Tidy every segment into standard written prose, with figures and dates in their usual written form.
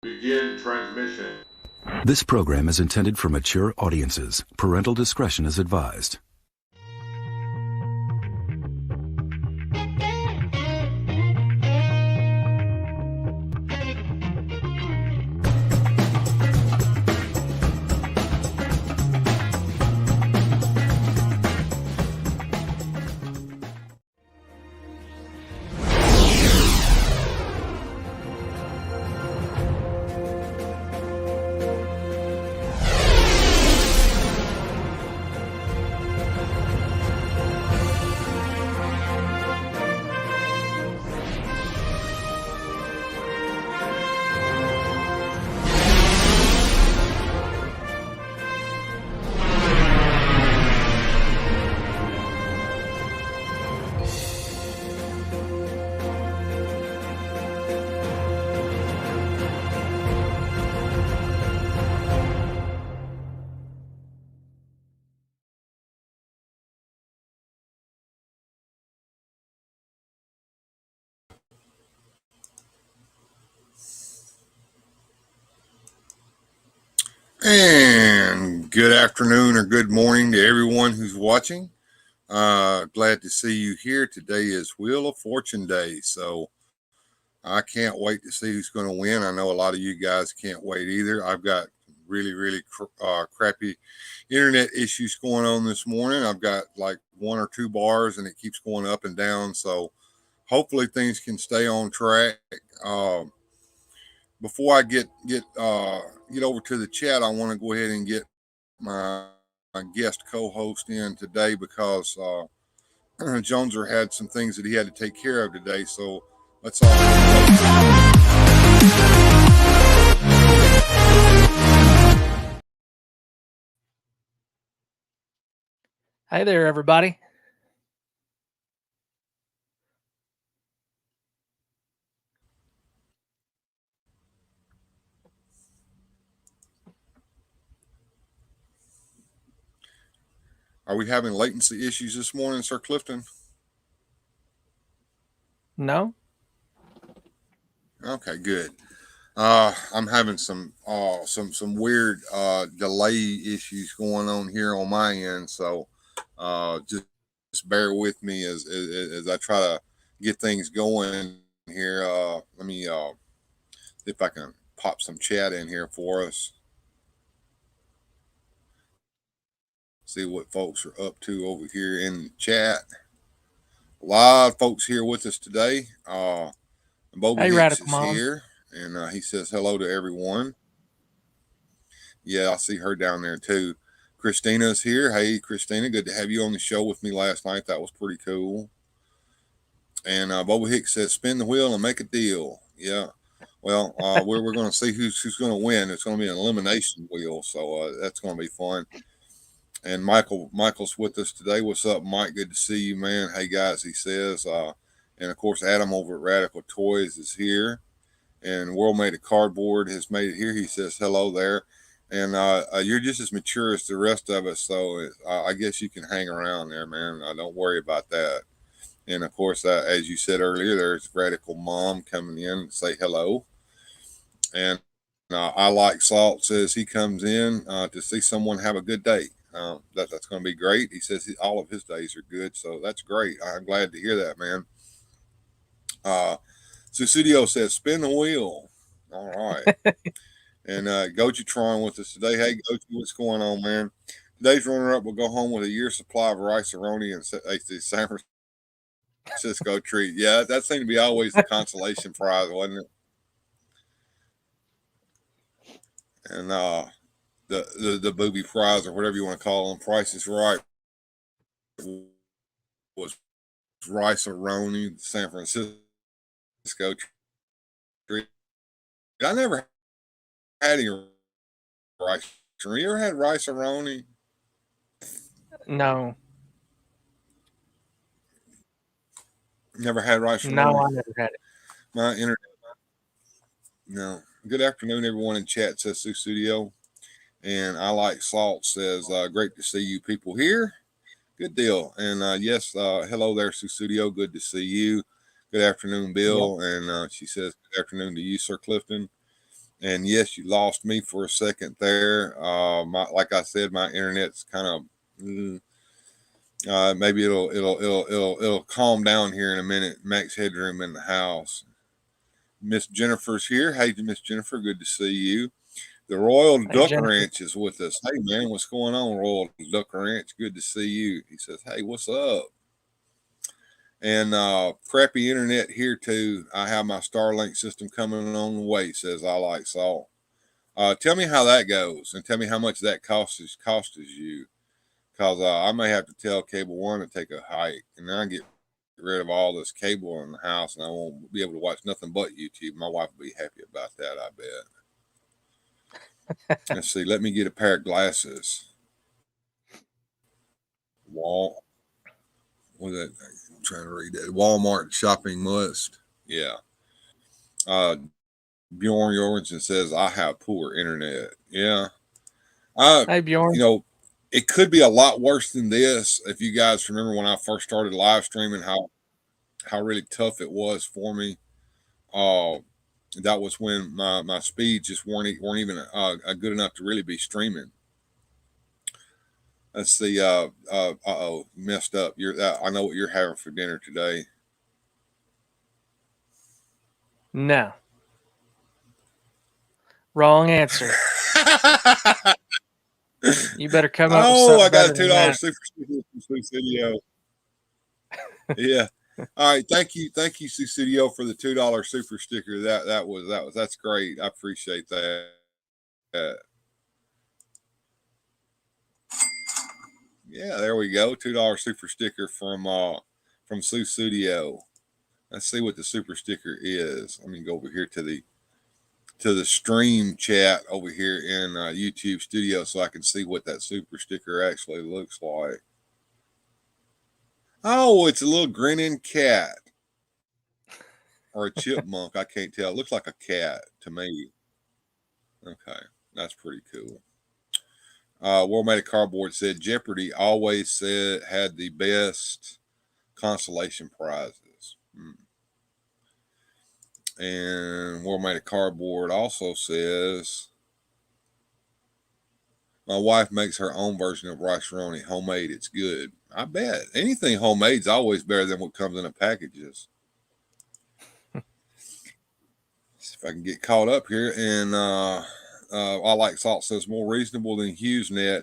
Begin transmission. This program is intended for mature audiences. Parental discretion is advised. And good afternoon or good morning to everyone who's watching. Glad to see you here. Today is Wheel of Fortune Day, so I can't wait to see who's going to win. I know a lot of you guys can't wait either. I've got really crappy internet issues going on this morning. I've got like 1 or 2 bars and it keeps going up and down, so hopefully things can stay on track. Before I get over to the chat, I want to go ahead and get my guest co-host in today because Joneser had some things that he had to take care of today. So let's all. Hi there, everybody. Are we having latency issues this morning, Sir Clifton? No. Okay, good. I'm having some weird delay issues going on here on my end, so just bear with me as I try to get things going here. Let me see if I can pop some chat in here for us. See what folks are up to over here in the chat. A lot of folks here with us today. Bobby Hicks is here, and he says hello to everyone. Yeah, I see her down there too. Christina's here. Hey, Christina, good to have you on the show with me last night. That was pretty cool. And Bobby Hicks says, spin the wheel and make a deal. Yeah. Well, we're going to see who's going to win. It's going to be an elimination wheel, so that's going to be fun. And Michael's with us today. What's up, Mike? Good to see you, man. Hey, guys, he says. And, of course, Adam over at Radical Toys is here. And World Made of Cardboard has made it here. He says hello there. And you're just as mature as the rest of us, so I guess you can hang around there, man. Don't worry about that. And, of course, as you said earlier, there's Radical Mom coming in to say hello. And I Like Salt says he comes in to see someone have a good day. That's going to be great. He says all of his days are good, so that's great. I'm glad to hear that, man. Susudio says, spin the wheel. All right. And Gochitron with us today. Hey, Gochi, what's going on, man? Today's runner-up will go home with a year's supply of rice-a-roni and the San Francisco treat. Yeah, that seemed to be always the consolation prize, wasn't it? And the booby prize or whatever you want to call them, Price is Right, was rice-a-roni, San Francisco treat. I never had any rice. You ever had rice-a-roni? No. Never had rice-a-roni? No, I never had it. My internet. No. Good afternoon, everyone in chat, says Sue Studio. And I Like Salt says, great to see you people here. Good deal. And yes, hello there, Sue Studio. Good to see you. Good afternoon, Bill. Yep. And she says, good afternoon to you, Sir Clifton. And yes, you lost me for a second there. Like I said, my internet's kind of. Maybe it'll calm down here in a minute. Max headroom in the house. Miss Jennifer's here. Hey, Miss Jennifer, good to see you. The Royal Duck Ranch is with us. Hey, man, what's going on, Royal Duck Ranch? Good to see you. He says, hey, what's up? And crappy internet here, too. I have my Starlink system coming on the way, says I like salt. Tell me how that goes, and tell me how much that costs you. Because I may have to tell Cable One to take a hike, and then I get rid of all this cable in the house, and I won't be able to watch nothing but YouTube. My wife will be happy about that, I bet. Let's see. Let me get a pair of glasses. What was that? I'm trying to read that. Walmart shopping must. Yeah. Bjorn Jorgensen says, I have poor internet. Yeah. Hey, Bjorn. You know, it could be a lot worse than this. If you guys remember when I first started live streaming, how really tough it was for me. That was when my speeds just weren't even good enough to really be streaming. Let's see. Messed up. I know what you're having for dinner today. No. Wrong answer. You better come up with something. I got a $2 super sticker from Studio. Yeah. All right. Thank you, Studio, for the $2 super sticker. That's great. I appreciate that. Yeah, there we go. $2 super sticker from Sue Studio. Let's see what the super sticker is. Let me go over here to the stream chat over here in YouTube Studio so I can see what that super sticker actually looks like. Oh, it's a little grinning cat or a chipmunk. I can't tell. It looks like a cat to me. Okay, that's pretty cool. World Made of Cardboard said Jeopardy always had the best consolation prizes. And World Made of Cardboard also says my wife makes her own version of rice-a-roni, homemade. It's good. I bet anything homemade's always better than what comes in the packages. See if I can get caught up here. And I like salt says more reasonable than HughesNet.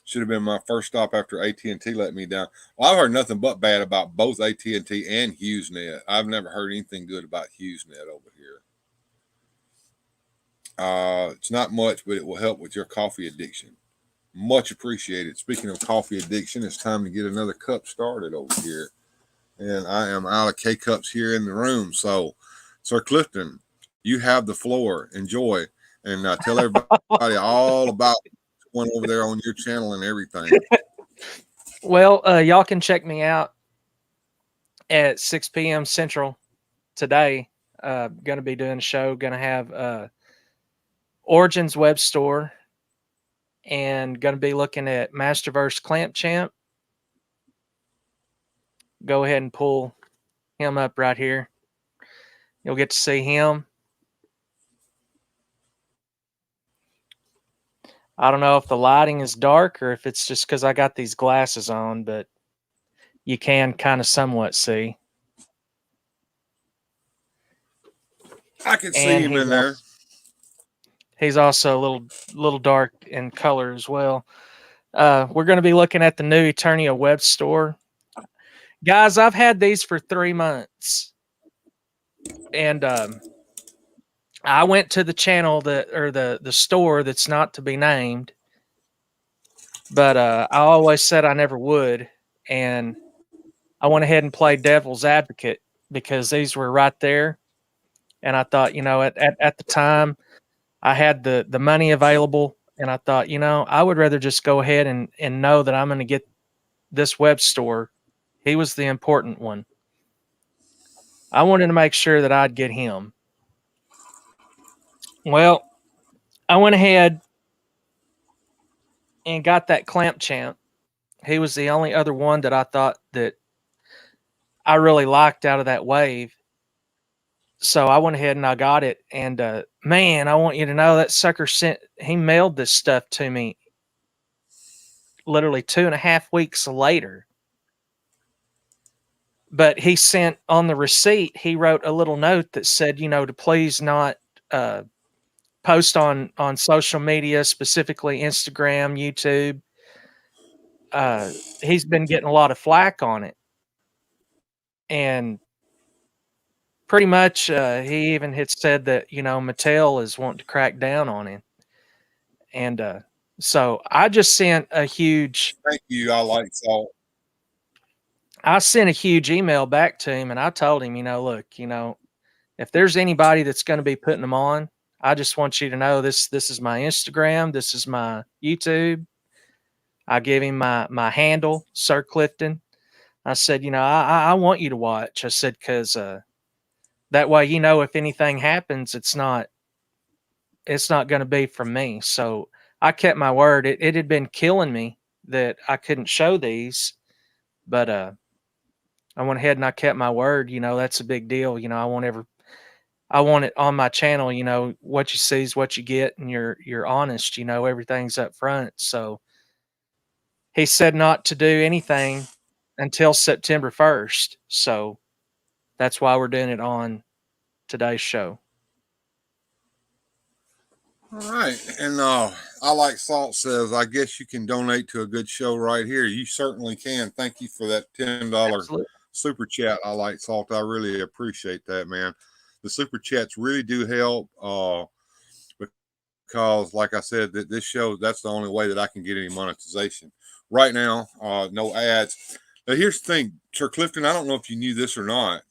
Should have been my first stop after AT&T let me down. Well, I've heard nothing but bad about both AT&T and HughesNet. I've never heard anything good about HughesNet over here. It's not much, but it will help with your coffee addiction. Much appreciated. Speaking of coffee addiction, it's time to get another cup started over here. And I am out of K-Cups here in the room. So, Sir Clifton, you have the floor. Enjoy. And tell everybody all about what's going over there on your channel and everything. Well, y'all can check me out at 6 p.m. Central today. Going to be doing a show. Going to have Origins Web Store. And going to be looking at Masterverse Clamp Champ. Go ahead and pull him up right here. You'll get to see him. I don't know if the lighting is dark or if it's just because I got these glasses on, but you can kind of somewhat see. I can see him in there. He's also a little dark in color as well. We're going to be looking at the new Eternia Web Store. Guys, I've had these for 3 months. And I went to the channel the store that's not to be named. But I always said I never would. And I went ahead and played devil's advocate because these were right there. And I thought, at the time, I had the money available, and I thought, I would rather just go ahead and know that I'm going to get this web store. He was the important one. I wanted to make sure that I'd get him. Well, I went ahead and got that Clamp Champ. He was the only other one that I thought that I really liked out of that wave. So I went ahead and I got it. And man, I want you to know that sucker he mailed this stuff to me literally 2.5 weeks later. But he sent on the receipt, he wrote a little note that said, to please not post on social media, specifically Instagram, YouTube. He's been getting a lot of flack on it. And pretty much he even had said that, Mattel is wanting to crack down on him. And so I just sent a huge... Thank you. I like salt. I sent a huge email back to him and I told him, look, if there's anybody that's going to be putting them on, I just want you to know this is my Instagram. This is my YouTube. I gave him my handle, Sir Clifton. I said, I want you to watch. I said, because that way, if anything happens, it's not going to be from me. So I kept my word. It had been killing me that I couldn't show these, but I went ahead and I kept my word. That's a big deal. I want it on my channel. What you see is what you get, and you're honest. Everything's up front. So he said not to do anything until September 1st. So that's why we're doing it on today's show. All right. And I like Salt says, I guess you can donate to a good show right here. You certainly can. Thank you for that $10 Absolutely. super chat. I like Salt. I really appreciate that, man. The super chats really do help because, like I said, that this show, that's the only way that I can get any monetization. Right now, no ads. Now, here's the thing, Sir Clifton, I don't know if you knew this or not,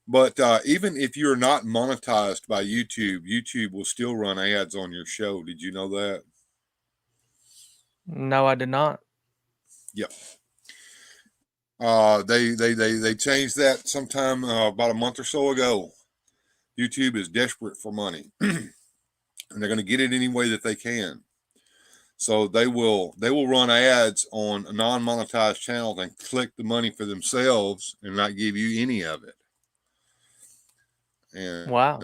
but even if you're not monetized by YouTube, YouTube will still run ads on your show. Did you know that? No, I did not. Yep. They changed that sometime about a month or so ago. YouTube is desperate for money, and they're going to get it any way that they can. So they will run ads on non-monetized channels and collect the money for themselves and not give you any of it. And wow.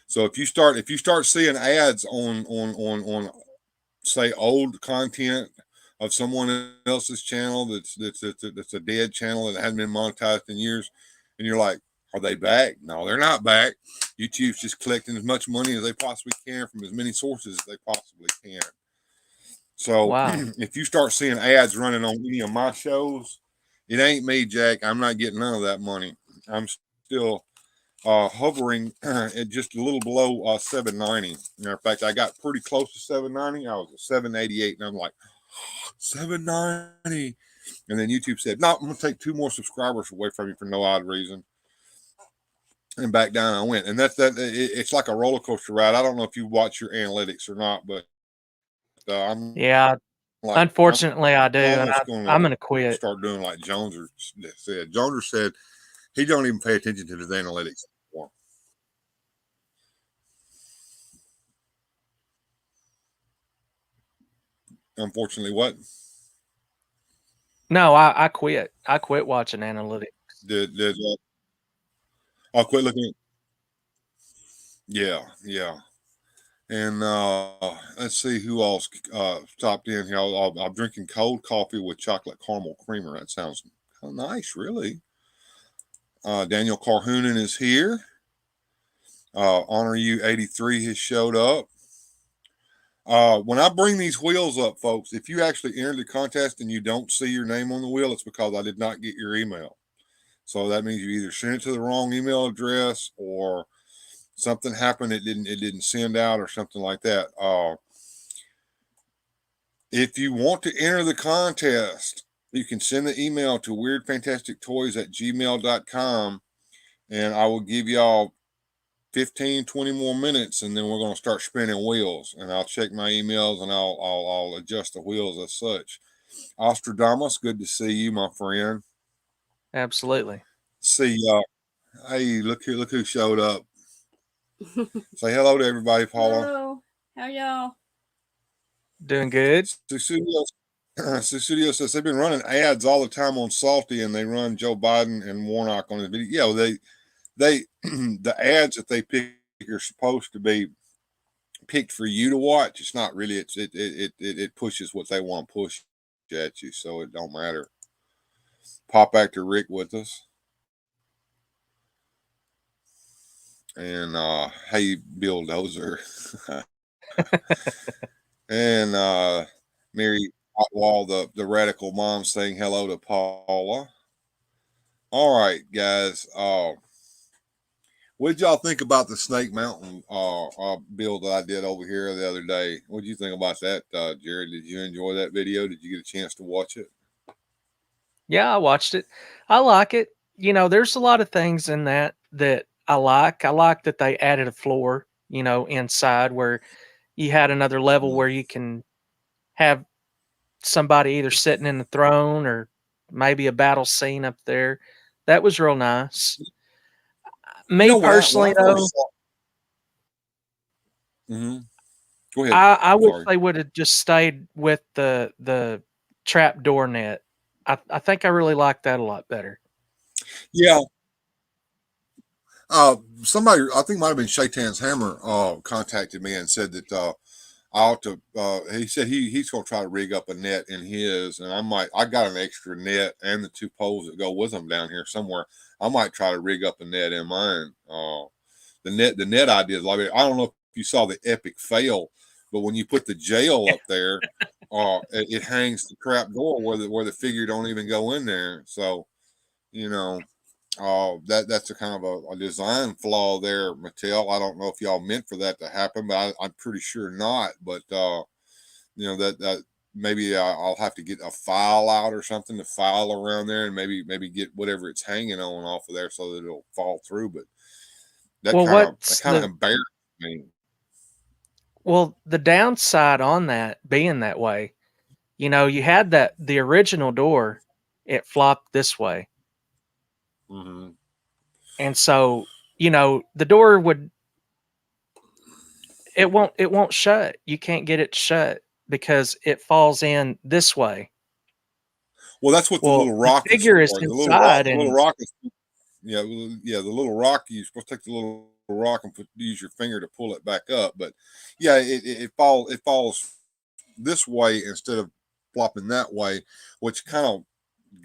So if you start seeing ads on say old content of someone else's channel that's a dead channel that hasn't been monetized in years, and you're like, are they back? No, they're not back. YouTube's just collecting as much money as they possibly can from as many sources as they possibly can. So wow. If you start seeing ads running on any of my shows, it ain't me, Jack. I'm not getting none of that money. I'm still hovering at just a little below 790. Matter of fact, I got pretty close to 790. I was at 788, and I'm like, 790. And then YouTube said, no, I'm going to take 2 more subscribers away from you for no odd reason. And back down I went. And it's like a roller coaster ride. I don't know if you watch your analytics or not, but unfortunately, I do. And I'm going to quit. Start doing like Joneser said. Joneser said he don't even pay attention to his analytics anymore. Unfortunately, what? No, I quit. I quit watching analytics. I'll quit looking at. Yeah. And let's see who else stopped in here. I'm drinking cold coffee with chocolate caramel creamer. That sounds kind of nice, really. Daniel Carhoonan is here. Honor You 83 has showed up. When I bring these wheels up, folks, if you actually enter the contest and you don't see your name on the wheel, it's because I did not get your email. So that means you either sent it to the wrong email address or something happened. It didn't send out or something like that. If you want to enter the contest, you can send the email to weirdfantastictoys@gmail.com, and I will give y'all 15, 20 more minutes, and then we're going to start spinning wheels, and I'll check my emails and I'll adjust the wheels as such. Ostradamus, good to see you, my friend. Absolutely. See y'all. Hey, look who showed up. Say hello to everybody, Paula. Hello. How y'all? Doing good. Sue Studio says they've been running ads all the time on Salty, and they run Joe Biden and Warnock on the video. Yeah, well, they the ads that they pick are supposed to be picked for you to watch. It's not really. It pushes what they want to push at you, so it don't matter. Pop actor Rick with us, and hey Bill Dozer, and Mary Wall, the radical mom, saying hello to Paula. All right, guys. What did y'all think about the Snake Mountain build that I did over here the other day? What did you think about that, Jared? Did you enjoy that video? Did you get a chance to watch it? Yeah, I watched it. I like it. You know, there's a lot of things in that I like. I like that they added a floor, you know, inside where you had another level where you can have somebody either sitting in the throne or maybe a battle scene up there. That was real nice. Me personally, though, go ahead. I wish they would have just stayed with the trap door net. I think I really like that a lot better. Yeah. Somebody, I think it might have been Shaitan's Hammer, contacted me and said that I ought to. He said he's going to try to rig up a net in his, and I got an extra net and the 2 poles that go with them down here somewhere. I might try to rig up a net in mine. The net idea is like, I don't know if you saw the epic fail, but when you put the jail up there, it hangs the trap door where the figure don't even go in there. So, you know, that's a kind of a design flaw there, Mattel. I don't know if y'all meant for that to happen, but I'm pretty sure not. But you know that maybe I'll have to get a file out or something to file around there, and maybe get whatever it's hanging on off of there so that it'll fall through. But that kind of embarrassed me. Well, the downside on that being that way, you know, you had the original door, it flopped this way. Mm-hmm. And so, you know, the door it won't shut. You can't get it shut because it falls in this way. Well, that's what the little rock the figure is inside. The little rock is, yeah, the little rock, you're supposed to take the little rock and use your finger to pull it back up. But yeah, it falls this way instead of flopping that way, which kind of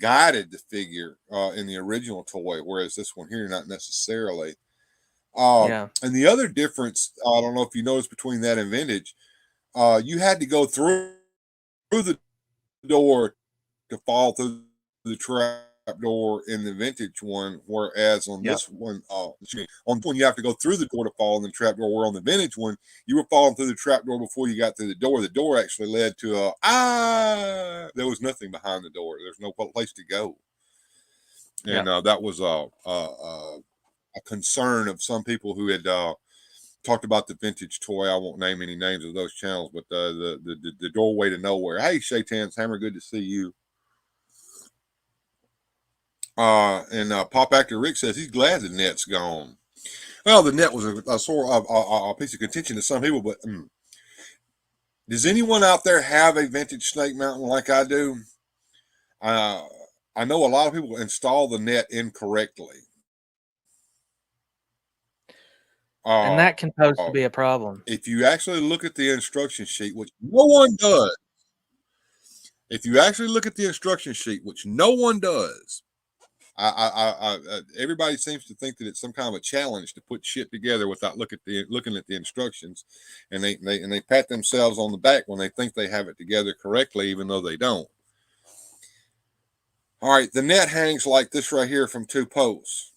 guided the figure in the original toy, whereas this one here not necessarily. Yeah. And the other difference, I don't know if you noticed between that and vintage, you had to go through the door to fall through the trap door in the vintage one, whereas on this one, on one you have to go through the door to fall in the trap door. Where on the vintage one, you were falling through the trap door before you got through the door. The door actually led to there was nothing behind the door. There's no place to go, and that was a concern of some people who had talked about the vintage toy. I won't name any names of those channels, but the doorway to nowhere. Hey, Shaitan's Hammer, good to see you. And Pop Actor Rick says he's glad the net's gone. Well, the net was a piece of contention to some people, but does anyone out there have a vintage Snake Mountain like I do? I know a lot of people install the net incorrectly. And that can pose to be a problem. If you actually look at the instruction sheet, which no one does, everybody seems to think that it's some kind of a challenge to put shit together without looking at the instructions, and they pat themselves on the back when they think they have it together correctly, even though they don't. All right, the net hangs like this right here from 2 posts.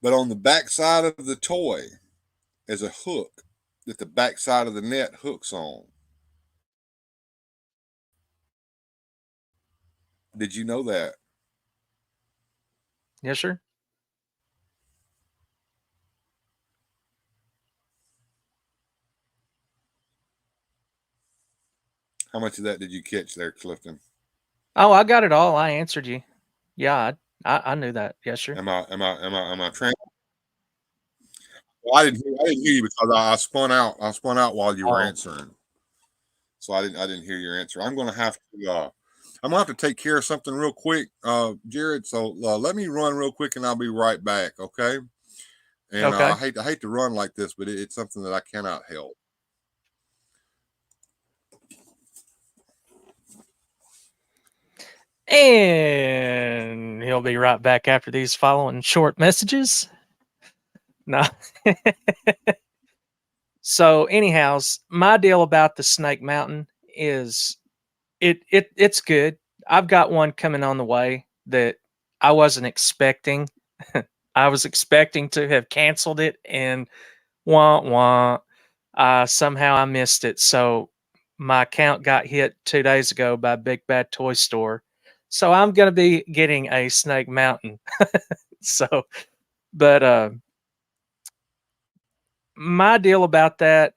But on the back side of the toy is a hook that the back side of the net hooks on. Did you know that? Yes, sir. How much of that did you catch there, Clifton? Oh, I got it all. I answered you. Yeah, I knew that. Yes, sir. Am I trans? Well, I didn't hear you because I spun out. I spun out while you were answering. So I didn't hear your answer. I'm gonna have to take care of something real quick, Jared. So let me run real quick, and I'll be right back. Okay. And Okay. I hate to run like this, but it's something that I cannot help. And he'll be right back after these following short messages. No. So, anyhows, my deal about the Snake Mountain is it's good. I've got one coming on the way that I wasn't expecting. I was expecting to have canceled it, and wah wah. Somehow I missed it. So my account got hit 2 days ago by Big Bad Toy Store. So I'm gonna be getting a Snake Mountain. So, but my deal about that,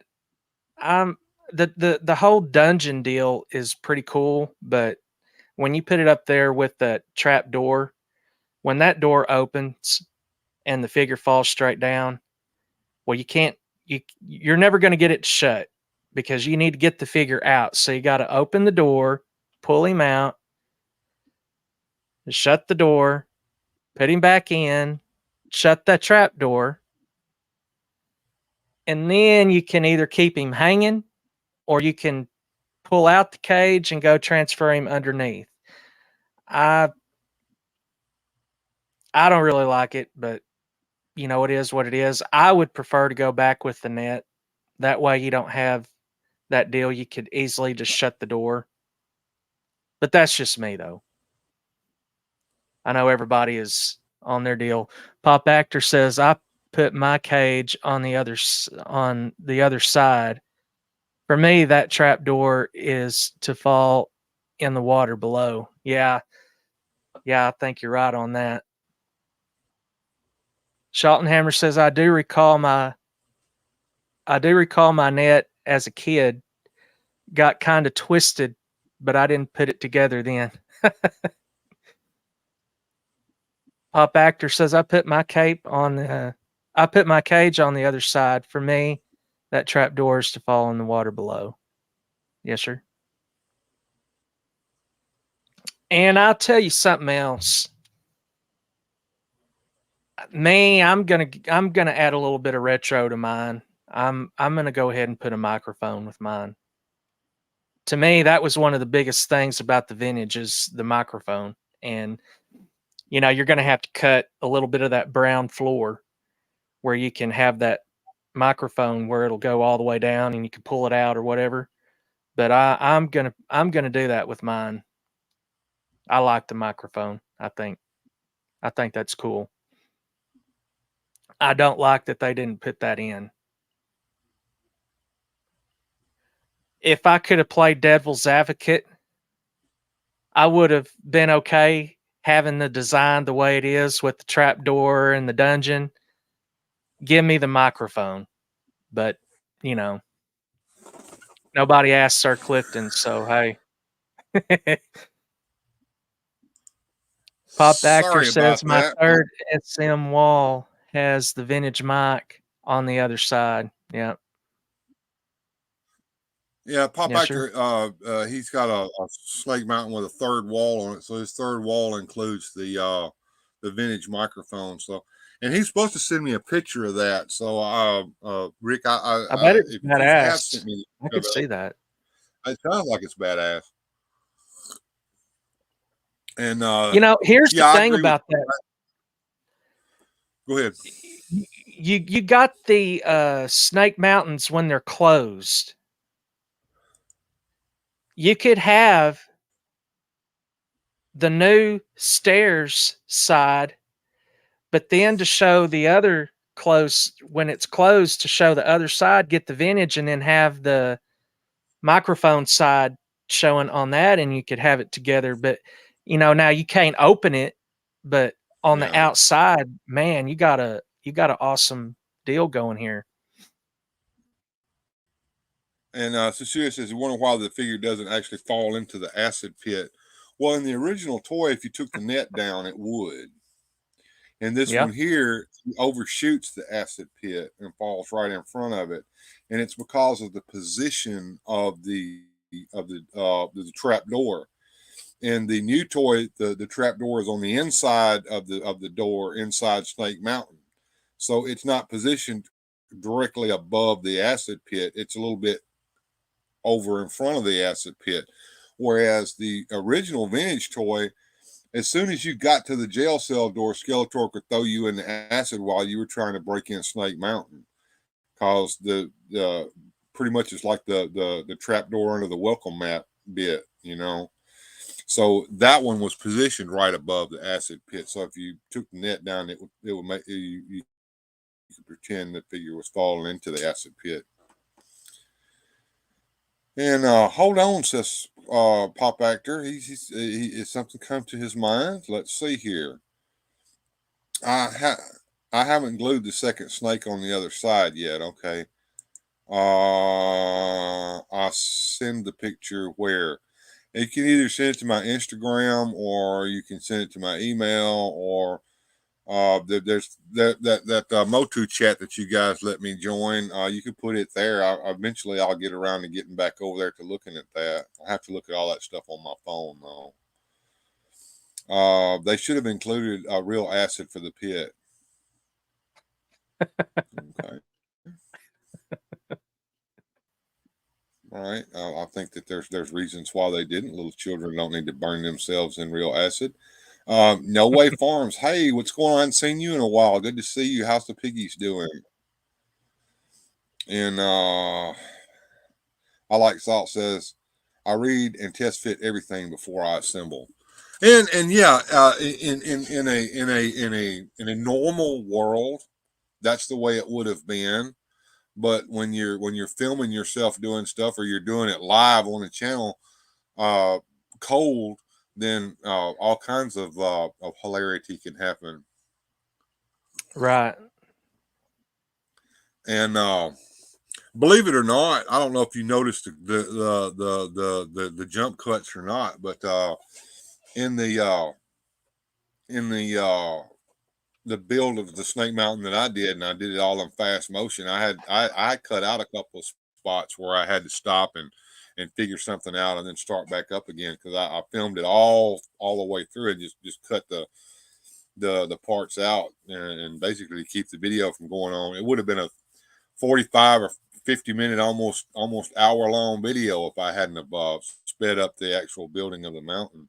I'm the whole dungeon deal is pretty cool, but when you put it up there with the trap door, when that door opens and the figure falls straight down, well, you're never going to get it shut because you need to get the figure out. So you got to open the door, pull him out, shut the door, put him back in, shut that trap door, and then you can either keep him hanging or you can pull out the cage and go transfer him underneath. I don't really like it, but it is what it is. I would prefer to go back with the net. That way you don't have that deal. You could easily just shut the door. But that's just me though. I know everybody is on their deal. Pop Actor says I put my cage on the other side. For me, that trap door is to fall in the water below. Yeah, I think you're right on that. Schaltenhammer says I do recall my net as a kid got kind of twisted, but I didn't put it together then. Pop Actor says I put my cage on the other side. For me, that trap door is to fall in the water below. Yes, sir. And I'll tell you something else. Me, I'm gonna add a little bit of retro to mine. I'm gonna go ahead and put a microphone with mine. To me, that was one of the biggest things about the vintage is the microphone. And you're gonna have to cut a little bit of that brown floor where you can have that microphone where it'll go all the way down and you can pull it out or whatever. But I'm gonna do that with mine. I like the microphone. I think that's cool. I don't like that they didn't put that in. If I could have played devil's advocate, I would have been okay having the design the way it is with the trap door and the dungeon. Give me the microphone. But, nobody asked Sir Clifton, so hey. Pop Actor says my third SM wall has the vintage mic on the other side. Yeah. Yeah, Pop Actor, he's got a Snake Mountain with a third wall on it. So his third wall includes the vintage microphone. So, and he's supposed to send me a picture of that. So, Rick, I bet it's badass. I could see that. It sounds like it's badass. And here's the thing about that. Go ahead. You got the Snake Mountains when they're closed. You could have the new stairs side, but then to show the other when it's closed, to show the other side, get the vintage, and then have the microphone side showing on that, and you could have it together. But now you can't open it, but on the outside, man, you got an awesome deal going here. And Cecilia says, you wonder why the figure doesn't actually fall into the acid pit. Well, in the original toy, if you took the net down, it would. And this one here overshoots the acid pit and falls right in front of it. And it's because of the position of the the trap door. And the new toy, the trap door is on the inside of the door inside Snake Mountain, so it's not positioned directly above the acid pit. It's a little bit over in front of the acid pit, whereas the original vintage toy, as soon as you got to the jail cell door, Skeletor could throw you in the acid while you were trying to break in Snake Mountain, because the pretty much it's like the trap door under the welcome mat bit, So that one was positioned right above the acid pit. So if you took the net down, it would make you could pretend the figure was falling into the acid pit. And hold on, says Pop Actor. Is something come to his mind? Let's see here. I haven't glued the second snake on the other side yet. Okay. I send the picture where. You can either send it to my Instagram, or you can send it to my email, or there's that Motu chat that you guys let me join. You can put it there. Eventually I'll get around to getting back over there to looking at that. I have to look at all that stuff on my phone though. They should have included a real acid for the pit. Okay. All right. I think that there's reasons why they didn't. Little children don't need to burn themselves in real acid. No Way Farms. Hey, what's going on? I haven't seen you in a while. Good to see you. How's the piggies doing? And I Like Salt says, I read and test fit everything before I assemble. And yeah, in a normal world, that's the way it would have been. But when you're filming yourself doing stuff, or you're doing it live on the channel, cold, then all kinds of hilarity can happen. Right. And believe it or not, I don't know if you noticed the jump cuts or not, but in the build of the Snake Mountain that I did, and I did it all in fast motion, I cut out a couple of spots where I had to stop and figure something out and then start back up again, because I filmed it all the way through and just cut the parts out and basically keep the video from going on. It would have been a 45 or 50-minute, almost hour long video if I hadn't have sped up the actual building of the mountain.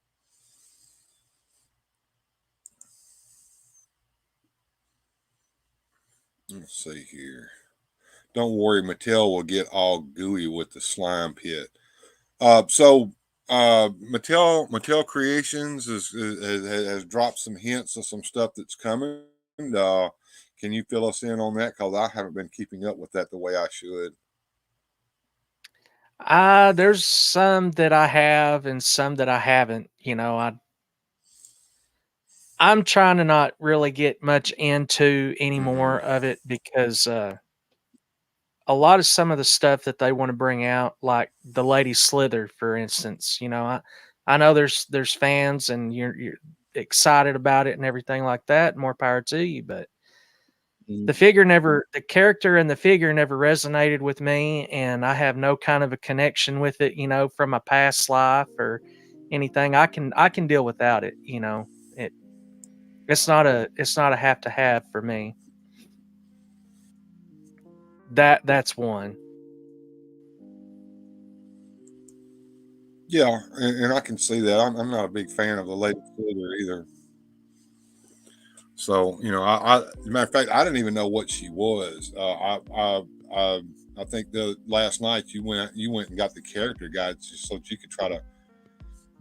Let's see here. Don't worry, Mattel will get all gooey with the slime pit. So Mattel Creations has dropped some hints of some stuff that's coming. Can you fill us in on that? Because I haven't been keeping up with that the way I should. There's some that I have and some that I haven't. I'm trying to not really get much into any more of it, because a lot of some of the stuff that they want to bring out, like the Lady Slither, for instance, I know there's fans and you're excited about it and everything like that. More power to you, but the character and the figure never resonated with me, and I have no kind of a connection with it, from a past life or anything. I can deal without it, It's not a have to have for me. That's one. Yeah, and I can see that. I'm not a big fan of the Lady Slither either. So I as a matter of fact, I didn't even know what she was. I think the last night you went and got the character guide just so that you could try to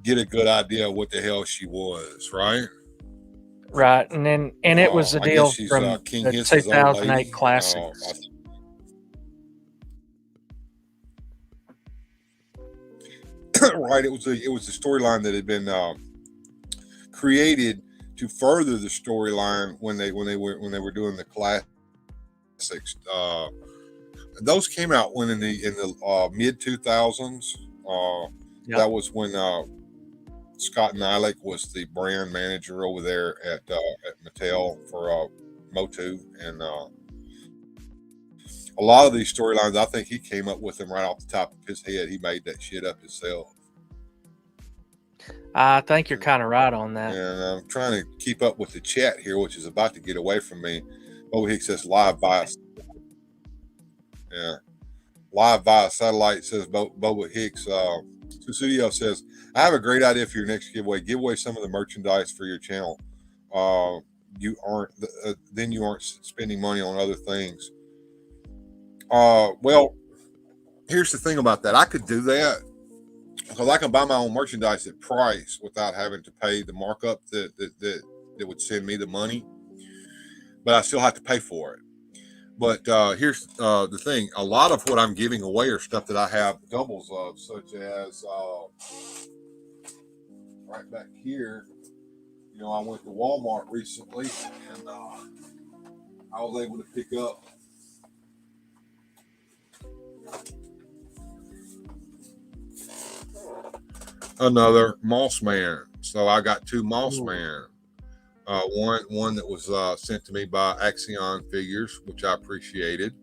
get a good idea of what the hell she was, right? Right, and it was a deal from King the Hiss's 2008 classics. Right, it was a storyline that had been created to further the storyline when they were doing the classics. Those came out when in the mid 2000s. Yep. That was when Scott Nylick was the brand manager over there at Mattel for Motu, and a lot of these storylines, I think he came up with them right off the top of his head. He made that shit up himself. I think you're kind of right on that. And I'm trying to keep up with the chat here, which is about to get away from me. Boba Hicks says live via. Yeah. Live via satellite, says Boba Hicks. Studio says, I have a great idea for your next giveaway. Give away some of the merchandise for your channel. Then you aren't spending money on other things. Well, here's the thing about that. I could do that because I can buy my own merchandise at price without having to pay the markup that would send me the money. But I still have to pay for it. But here's the thing. A lot of what I'm giving away are stuff that I have doubles of, such as right back here. You know, I went to Walmart recently, and I was able to pick up another Moss Man. So I got two Moss Man. One that was sent to me by Axion Figures, which I appreciated,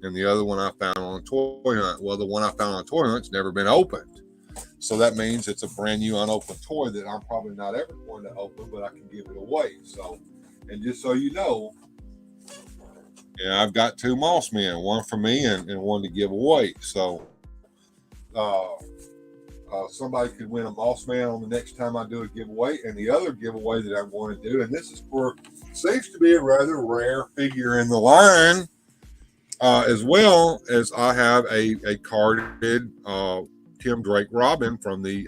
and the other one I found on Toy Hunt. Well, the one I found on Toy Hunt's never been opened, so that means it's a brand new unopened toy that I'm probably not ever going to open, but I can give it away. So, and just so you know, yeah, I've got two Moss Men, one for me and one to give away. So, somebody could win a Moss Man on the next time I do a giveaway. And the other giveaway that I'm going to do, and this is for, seems to be a rather rare figure in the line, as well as I have a carded Tim Drake Robin from the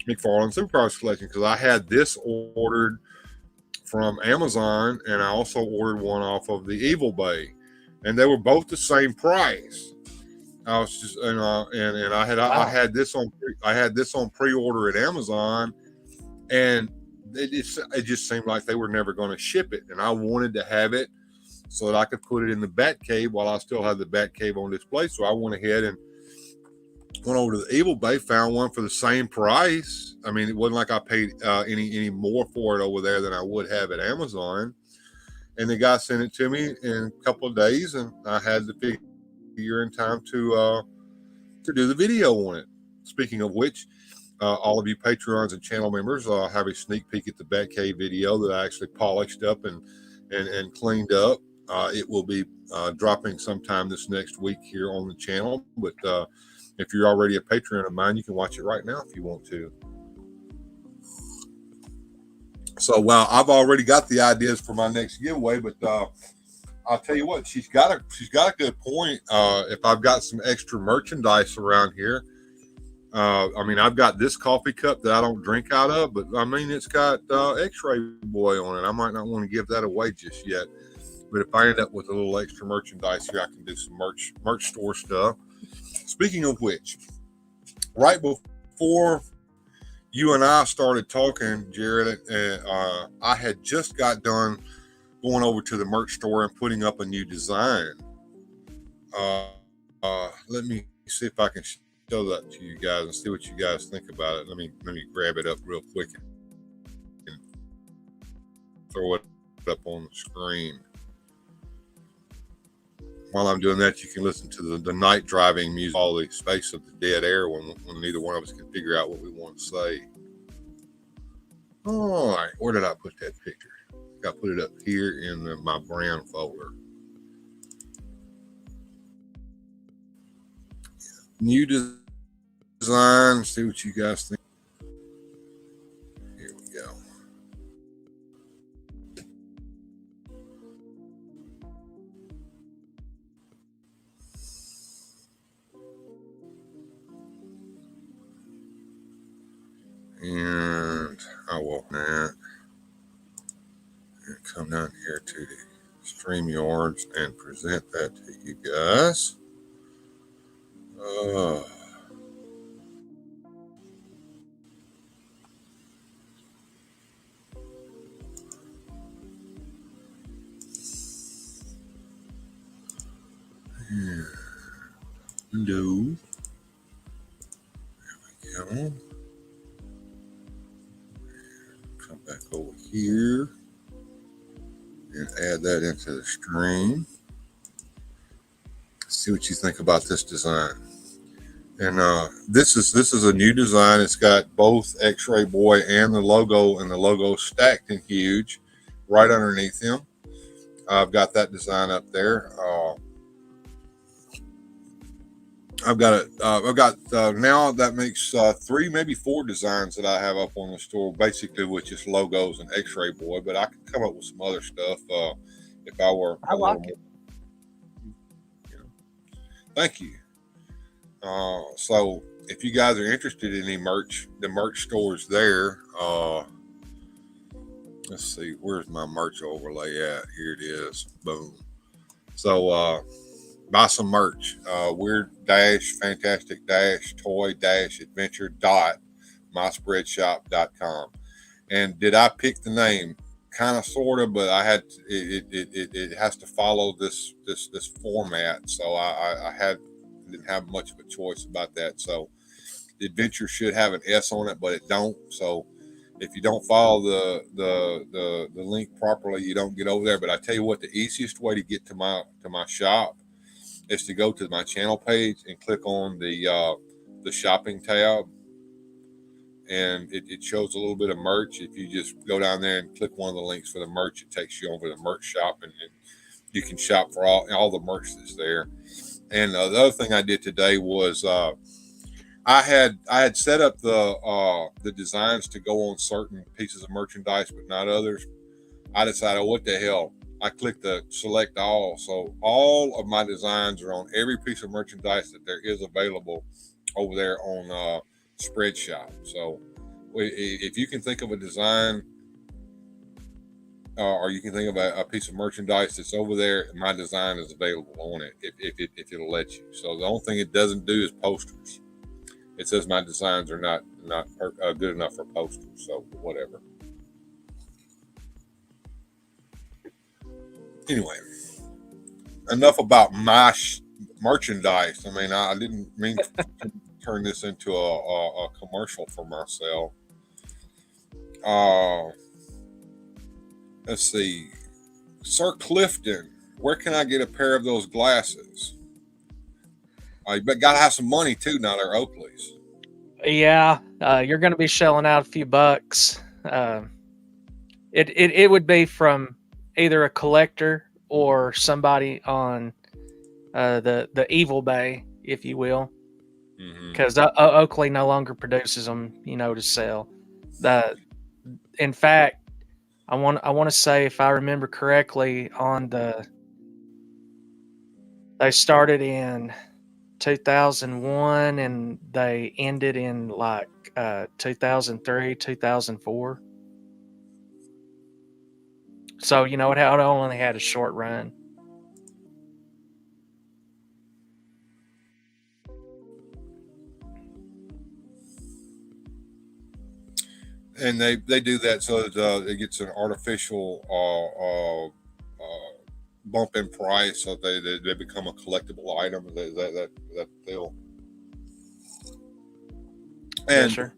McFarlane Supercross collection, because I had this ordered from Amazon, and I also ordered one off of the Evil Bay, and they were both the same price. I was just and I had this on pre-order at Amazon, and it just seemed like they were never going to ship it, and I wanted to have it so that I could put it in the Bat Cave while I still had the Bat Cave on display. So I went ahead and went over to the Evil Bay, found one for the same price. I mean, it wasn't like I paid any more for it over there than I would have at Amazon. And the guy sent it to me in a couple of days, and I had the figure in time to do the video on it. Speaking of which, all of you Patreons and channel members have a sneak peek at the Batcave video that I actually polished up and cleaned up. It will be dropping sometime this next week here on the channel, but if you're already a Patreon of mine, you can watch it right now if you want to. So, well, I've already got the ideas for my next giveaway, but I'll tell you what, she's got a good point. If I've got some extra merchandise around here, I mean, I've got this coffee cup that I don't drink out of, but I mean, it's got X-Ray Boy on it. I might not want to give that away just yet, but if I end up with a little extra merchandise here, I can do some merch store stuff. Speaking of which, right before you and I started talking, Jared, I had just got done going over to the merch store and putting up a new design. Let me see if I can show that to you guys and see what you guys think about it. Let me grab it up real quick and throw it up on the screen. While I'm doing that, you can listen to the night driving music, all the space of the dead air when neither one of us can figure out what we want to say. All right, where did I put that picture? I put it up here in my brand folder. New design, see what you guys think. Here we go. And I will that and come down here to the StreamYards and present that to you guys. No. There we go. Come back over here and add that into the stream. see what you think about this design. And this is a new design. It's got both X-Ray Boy and the logo stacked and huge right underneath him. I've got that design up there. I've got now that makes 3, maybe 4 designs that I have up on the store, basically with just logos and X-Ray Boy. But I could come up with some other stuff if I were. I like it. Thank you. So if you guys are interested in any merch, the merch store is there. Let's see, where's my merch overlay at? Here it is. Boom. So buy some merch. Weird fantastic toy adventure .myspreadshop.com. And did I pick the name? Kind of, sort of, but I had it has to follow this format. So I didn't have much of a choice about that. So the adventure should have an S on it, but it don't. So if you don't follow the link properly, you don't get over there. But I tell you what, the easiest way to get to my shop is to go to my channel page and click on the shopping tab, and it shows a little bit of merch. If you just go down there and click one of the links for the merch, it takes you over to the merch shop, and you can shop for all the merch that's there. And the other thing I did today was I had set up the designs to go on certain pieces of merchandise, but not others. I decided, what the hell? I clicked the select all, so all of my designs are on every piece of merchandise that there is available over there on Spreadshop. So if you can think of a design, or you can think of a piece of merchandise that's over there, my design is available on it if it'll let you. So the only thing it doesn't do is posters. It says my designs are not good enough for posters. So whatever. Anyway, enough about my merchandise. I mean, I didn't mean to turn this into a commercial for myself. Let's see. Sir Clifton, where can I get a pair of those glasses? You got to have some money too. Now they're Oakley's. Yeah, you're going to be shelling out a few bucks. It would be from either a collector or somebody on the Evil Bay, if you will, because Oakley no longer produces them, to sell. In fact, I want to say, if I remember correctly, they started in 2001 and they ended in like 2003, 2004. So it only had a short run. And they do that so that it gets an artificial bump in price, so they become a collectible item that they'll. And sure.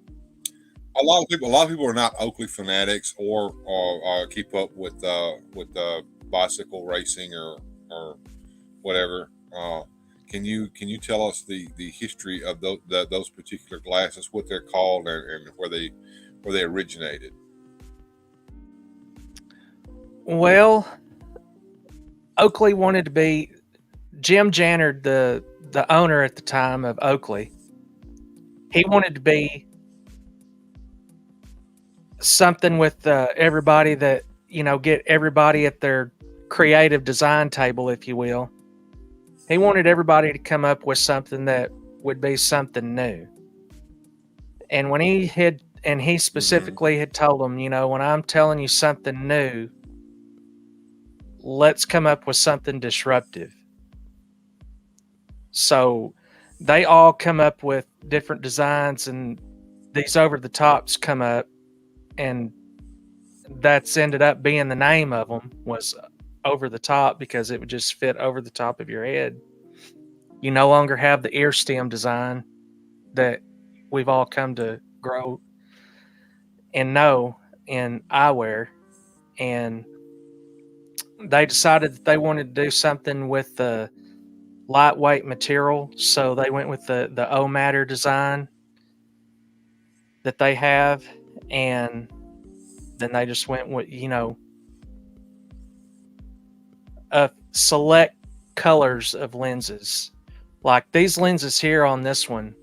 A lot of people are not Oakley fanatics or keep up with bicycle racing or whatever. Can you tell us the history of those particular glasses, what they're called, and where they originated? Well, Oakley wanted to be Jim Jannard, the owner at the time of Oakley. He wanted to be something with everybody that, get everybody at their creative design table, if you will. He wanted everybody to come up with something that would be something new. And when he specifically had told them, when I'm telling you something new, let's come up with something disruptive. So they all come up with different designs, and these over the tops come up, and that's ended up being the name of them, was over the top, because it would just fit over the top of your head. You no longer have the ear stem design that we've all come to grow and know in eyewear. And they decided that they wanted to do something with lightweight material, so they went with the O matter design that they have, and then they just went with, you know, select colors of lenses. Like these lenses here on this one,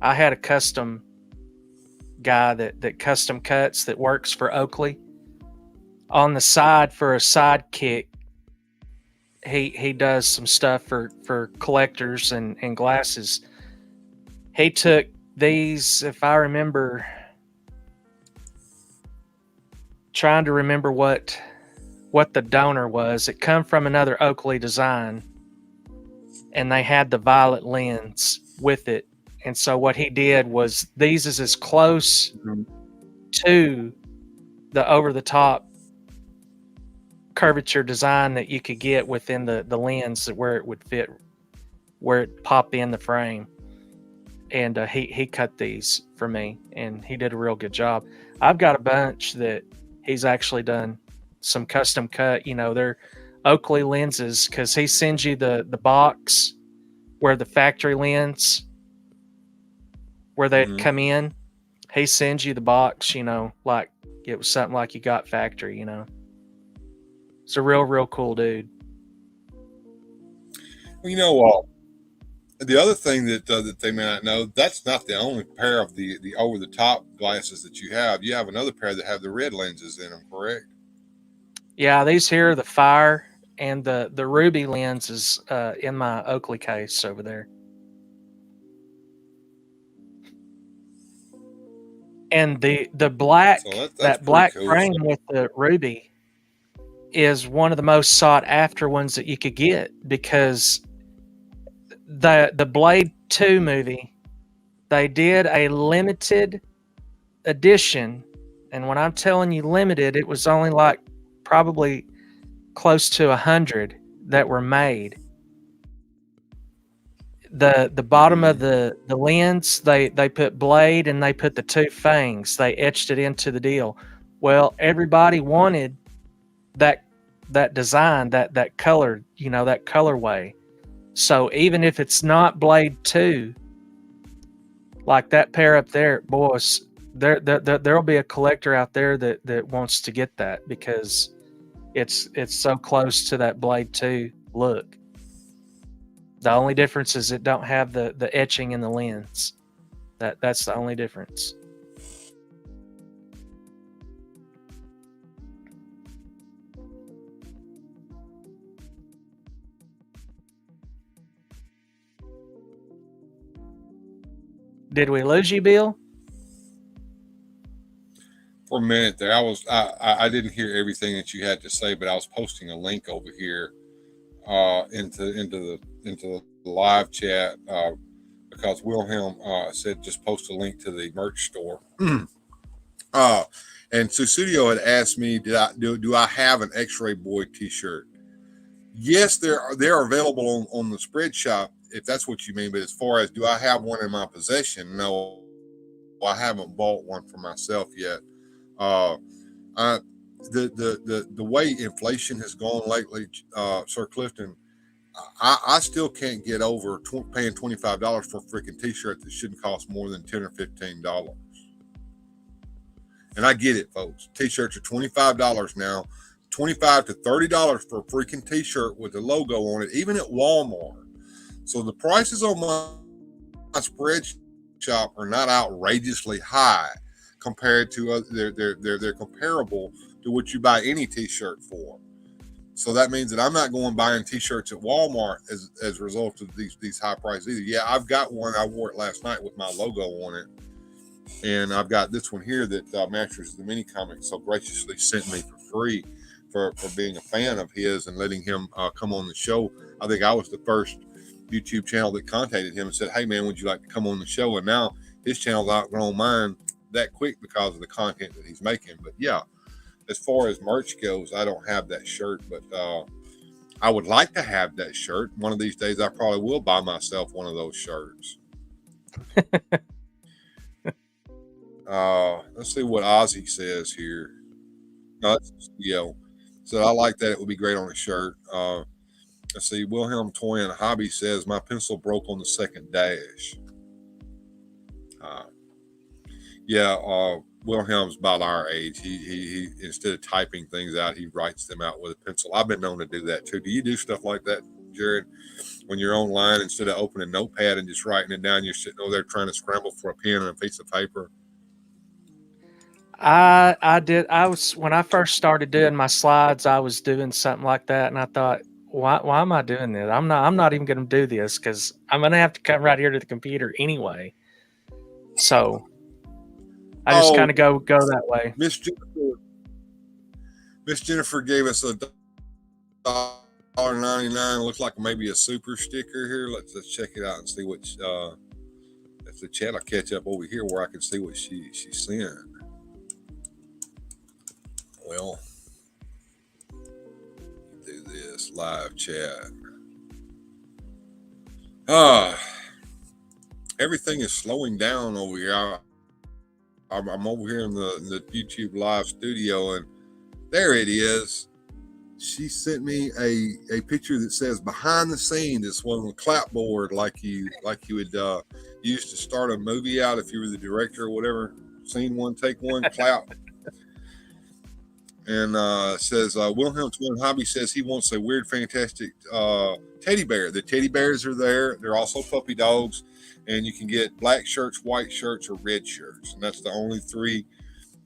I had a custom guy that custom cuts, that works for Oakley. On the side, for a sidekick, he does some stuff for collectors and glasses. He took these, if I remember, trying to remember what the donor was. It come from another Oakley design, and they had the violet lens with it. And so what he did was, these is as close to the over-the-top curvature design that you could get within the lens, where it would fit, where it popped in the frame. And he cut these for me, and he did a real good job. I've got a bunch that he's actually done some custom cut. You know, they're Oakley lenses, because he sends you the box where the factory lens, where they come in. He sends you the box, you know, like it was something like you got factory, you know. It's a real cool dude. Well, you know, the other thing that they may not know, that's not the only pair of the over-the-top glasses that you have. You have another pair that have the red lenses in them, correct? Yeah, these here are the Fire and the Ruby lenses in my Oakley case over there. And the black, so that black cool frame with the Ruby is one of the most sought after ones that you could get, because the Blade 2 movie, they did a limited edition, and when I'm telling you limited, it was only like probably close to 100 that were made. The bottom of the lens, they put Blade, and they put the two fangs. They etched it into the deal. Well, everybody wanted that design, that color, you know, that colorway. So even if it's not Blade 2, like that pair up there, boys, there'll be a collector out there that wants to get that, because it's so close to that Blade 2 look. The only difference is it don't have the etching in the lens. That's the only difference. Did we lose you, Bill? For a minute there, I didn't hear everything that you had to say, but I was posting a link over here into the live chat because Wilhelm said just post a link to the merch store. And Susudio had asked me, do I have an X-Ray Boy T-shirt? Yes, they're available on the spread shop, if that's what you mean. But as far as do I have one in my possession, no, I haven't bought one for myself yet. The way inflation has gone lately, Sir Clifton, I still can't get over paying $25 for a freaking T-shirt that shouldn't cost more than $10 or $15. And I get it, folks. T-shirts are $25 now, $25 to $30 for a freaking T-shirt with the logo on it, even at Walmart. So the prices on my spread shop are not outrageously high compared to they're comparable to what you buy any T-shirt for. So that means that I'm not going buying T-shirts at Walmart as a result of these high prices either. Yeah, I've got one. I wore it last night with my logo on it. And I've got this one here that Masters of the Mini Comics so graciously sent me for free for being a fan of his and letting him come on the show. I think I was the first YouTube channel that contacted him and said, hey, man, would you like to come on the show? And now his channel's outgrown mine that quick because of the content that he's making. But, yeah, as far as merch goes, I don't have that shirt. But I would like to have that shirt. One of these days, I probably will buy myself one of those shirts. Let's see what Ozzy says here. No, that's, so I like that. It would be great on a shirt. Let's see. Wilhelm Toy and Hobby says my pencil broke on the second dash. Wilhelm's about our age. He instead of typing things out, he writes them out with a pencil. I've been known to do that too. Do you do stuff like that, Jared? When you're online, instead of opening a notepad and just writing it down, you're sitting over there trying to scramble for a pen and a piece of paper. I did. When I first started doing my slides, I was doing something like that, and I thought, why am I doing this? I'm not even going to do this because I'm going to have to come right here to the computer anyway. So I just kind of go that way. Miss Jennifer gave us $1.99. Looks like maybe a super sticker here. Let's check it out and see what. If the chat, I'll catch up over here where I can see what she sent. Well, do this live chat. Everything is slowing down over here. I'm over here in the YouTube live studio, and there it is. She sent me a picture that says behind the scenes. It's one with a clapboard like you would use to start a movie out if you were the director or whatever. Scene one, take one, clap. And says Wilhelm Twin Hobby says he wants a weird, fantastic teddy bear. The teddy bears are there. They're also puppy dogs, and you can get black shirts, white shirts, or red shirts. And that's the only three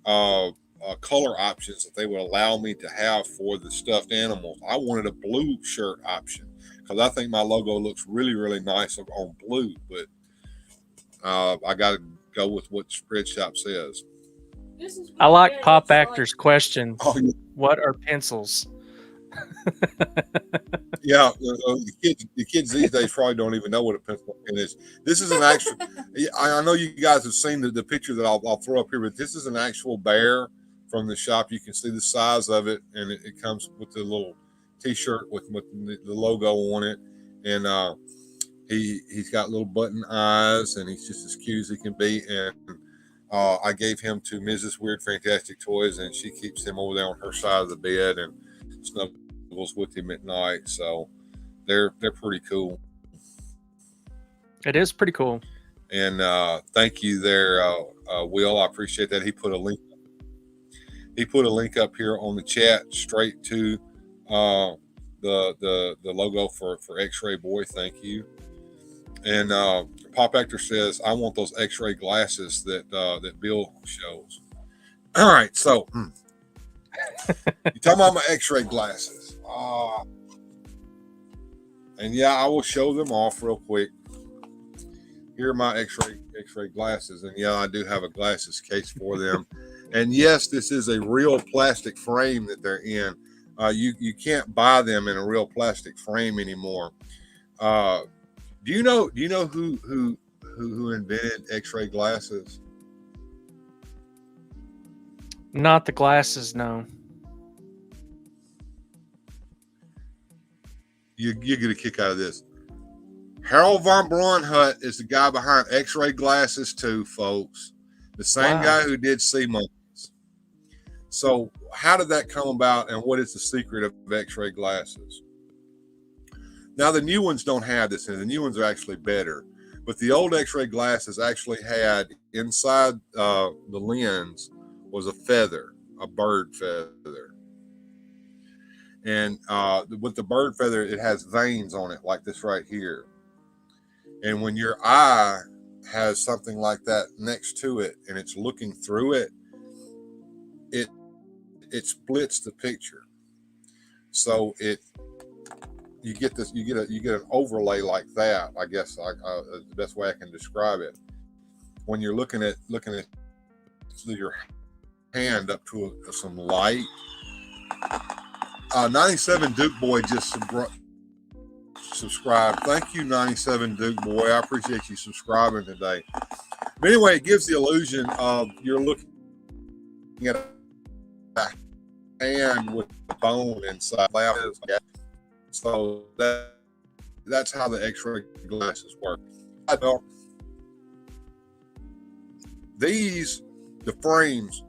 color options that they would allow me to have for the stuffed animals. I wanted a blue shirt option because I think my logo looks really, really nice on blue. But I got to go with what Spreadshop says. I like Pop Actor's question. What are pencils? Yeah, the kids these days probably don't even know what a pencil pen is. This is an actual. I know you guys have seen the picture that I'll throw up here, but this is an actual bear from the shop. You can see the size of it, and it comes with the little T-shirt with the logo on it, and he's got little button eyes, and he's just as cute as he can be. And I gave him to Mrs. Weird Fantastic Toys, and she keeps him over there on her side of the bed and snuggles with him at night. So they're pretty cool. It is pretty cool. And thank you there, Will. I appreciate that. He put a link up here on the chat straight to the logo for X-Ray Boy. Thank you. And Pop Actor says, I want those X-ray glasses that Bill shows. All right, so you talking about my X-ray glasses. And yeah, I will show them off real quick. Here are my X-ray glasses. And yeah, I do have a glasses case for them. And yes, this is a real plastic frame that they're in. You can't buy them in a real plastic frame anymore. Do you know who invented X-ray glasses? Not the glasses, no. You get a kick out of this. Harold von Braunhut is the guy behind X-ray glasses too, folks. The same guy who did sea monkeys. So how did that come about, and what is the secret of X-ray glasses? Now, the new ones don't have this, and the new ones are actually better. But the old X-ray glasses actually had inside the lens was a feather, a bird feather. And with the bird feather, it has veins on it like this right here. And when your eye has something like that next to it and it's looking through it, it splits the picture. So you get an overlay like that. I guess the best way I can describe it. When you're looking at your hand up to some light. 97 Duke Boy just subscribed. Thank you, 97 Duke Boy. I appreciate you subscribing today. But anyway, it gives the illusion of you're looking at a hand with the bone inside. So that's how the X-ray glasses work. The frames,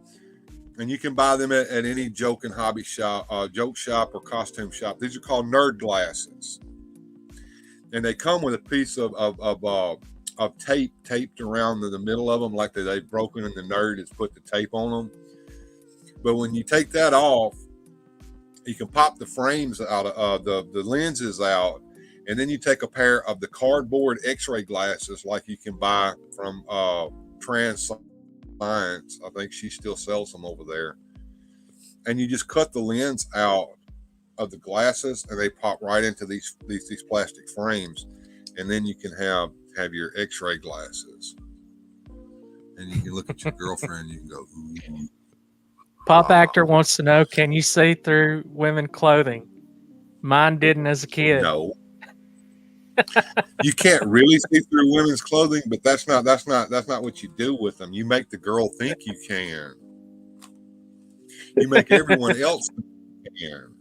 and you can buy them at any joke and hobby shop, joke shop or costume shop. These are called nerd glasses. and they come with a piece of tape taped around the middle of them, like they've broken and the nerd has put the tape on them. But when you take that off, you can pop the frames out of the lenses out, and then you take a pair of the cardboard X-ray glasses like you can buy from Trans Science. I think she still sells them over there. And you just cut the lens out of the glasses, and they pop right into these plastic frames, and then you can have your X-ray glasses, and you can look at your girlfriend. You can go, ooh. Pop Actor wants to know, can you see through women clothing? Mine didn't as a kid. No. You can't really see through women's clothing, but that's not what you do with them. You make the girl think you can. You make everyone else think you can.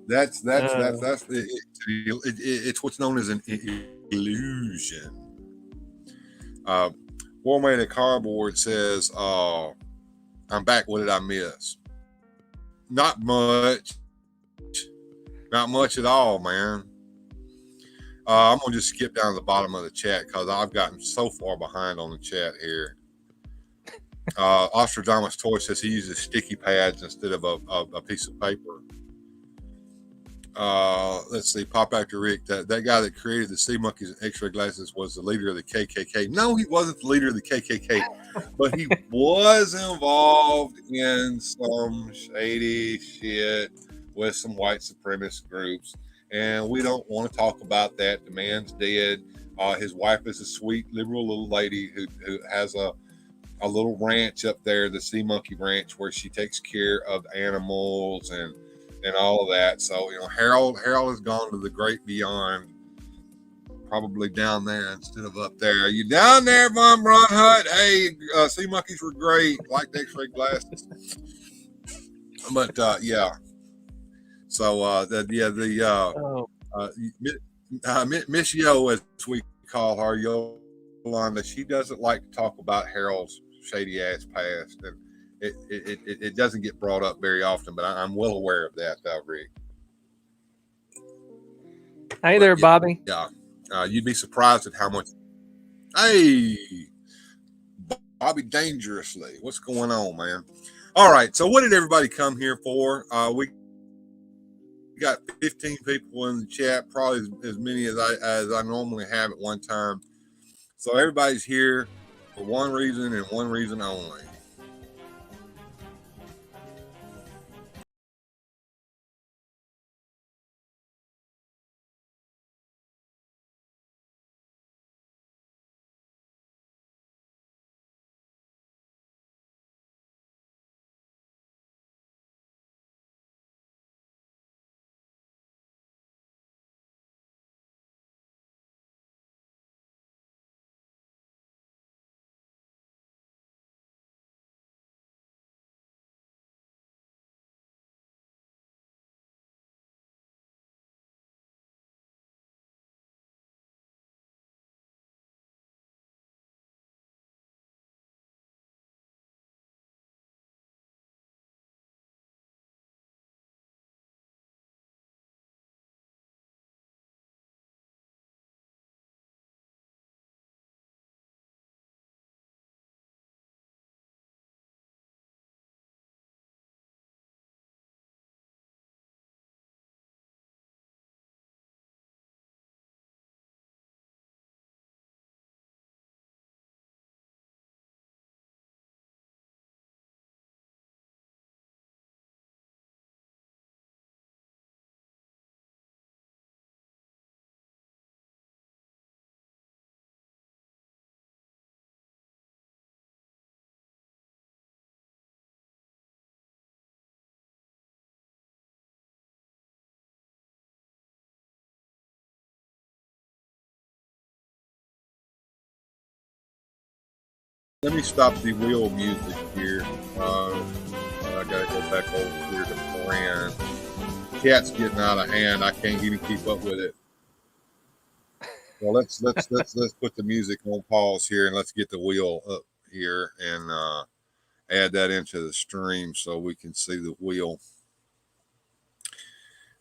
That's it's what's known as an illusion. Warmade at Cardboard says, I'm back. What did I miss? Not much. Not much at all, man. I'm going to just skip down to the bottom of the chat because I've gotten so far behind on the chat here. Ostradamus Toy says he uses sticky pads instead of a piece of paper. Let's see. Pop Actor Rick, that guy that created the sea monkeys and X-ray glasses was the leader of the KKK. No, he wasn't the leader of the KKK, but he was involved in some shady shit with some white supremacist groups, and we don't want to talk about that. The man's dead. His wife is a sweet liberal little lady who has a little ranch up there, the Sea Monkey Ranch, where she takes care of animals and all of that. So, Harold has gone to the great beyond, probably down there instead of up there. Are you down there, Von Braunhut? Hey, sea monkeys were great, like the X-ray glasses. But yeah. So Miss Yo, as we call her, Yolanda, she doesn't like to talk about Harold's shady ass past, and it doesn't get brought up very often, but I'm well aware of that, Rick. Hey there, Bobby. Yeah. You'd be surprised at how much. Hey, Bobby Dangerously. What's going on, man? All right. So what did everybody come here for? We got 15 people in the chat, probably as many as I normally have at one time. So everybody's here for one reason and one reason only. Let me stop the wheel music here. I gotta go back over here to Fran. Cat's getting out of hand. I can't even keep up with it. Well, let's put the music on pause here and let's get the wheel up here and add that into the stream so we can see the wheel.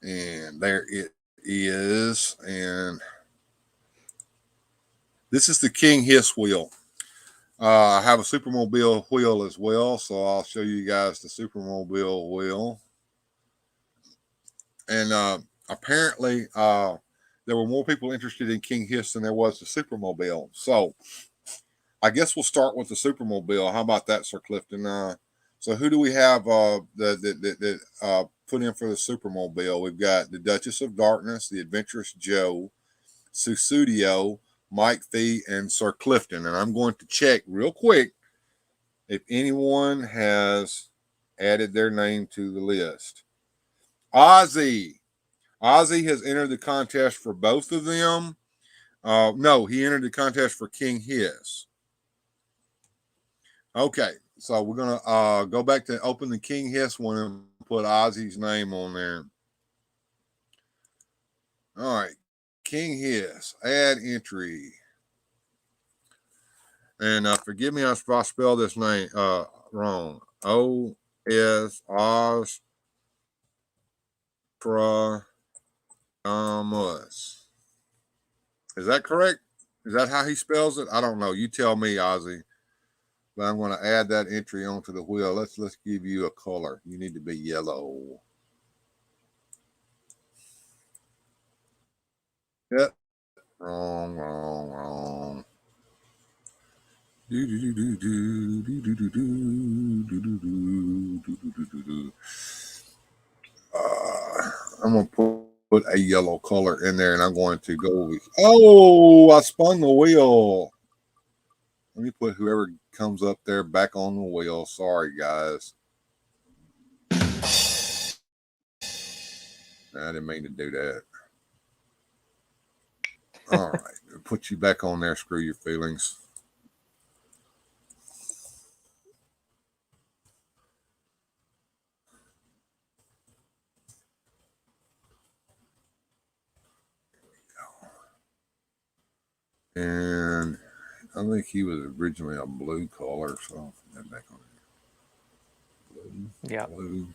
And there it is, and this is the King Hiss wheel. I have a Supermobile wheel as well, so I'll show you guys the Supermobile wheel. And apparently, there were more people interested in King Hiss than there was the Supermobile. So I guess we'll start with the Supermobile. How about that, Sir Clifton? So who do we have that put in for the Supermobile? We've got the Duchess of Darkness, the Adventurous Joe, Susudio, Mike Fee, and Sir Clifton. And I'm going to check real quick if anyone has added their name to the list. Ozzy has entered the contest for both of them. No, he entered the contest for King Hiss. Okay, so we're gonna go back to open the King Hiss one and put Ozzy's name on there. All right, King Hiss, add entry. And forgive me if I spell this name wrong. O-S Ostramus. Is that correct? Is that how he spells it? I don't know. You tell me, Ozzy. But I'm going to add that entry onto the wheel. Let's give you a color. You need to be yellow. Yep. Wrong. I'm going to put a yellow color in there, and I'm going to go with. Oh, I spun the wheel. Let me put whoever comes up there back on the wheel. Sorry, guys. I didn't mean to do that. All right. Put you back on there. Screw your feelings. And I think he was originally a blue color, so I'll put that back on there. Blue. Yeah. Blue.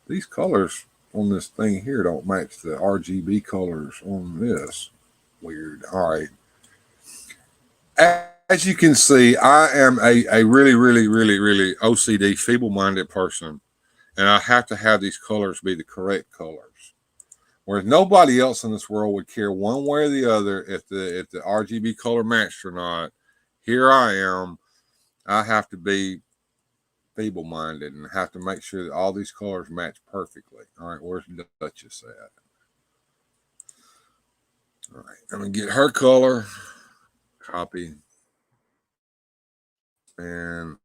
These colors on this thing here don't match the RGB colors on this. Weird. All right. As you can see, I am a really OCD, feeble-minded person, and I have to have these colors be the correct colors. Whereas nobody else in this world would care one way or the other if the RGB color matched or not. Here I am. I have to be feeble-minded and have to make sure that all these colors match perfectly. All right, where's the Duchess at? All right, I'm going to get her color. Copy. And,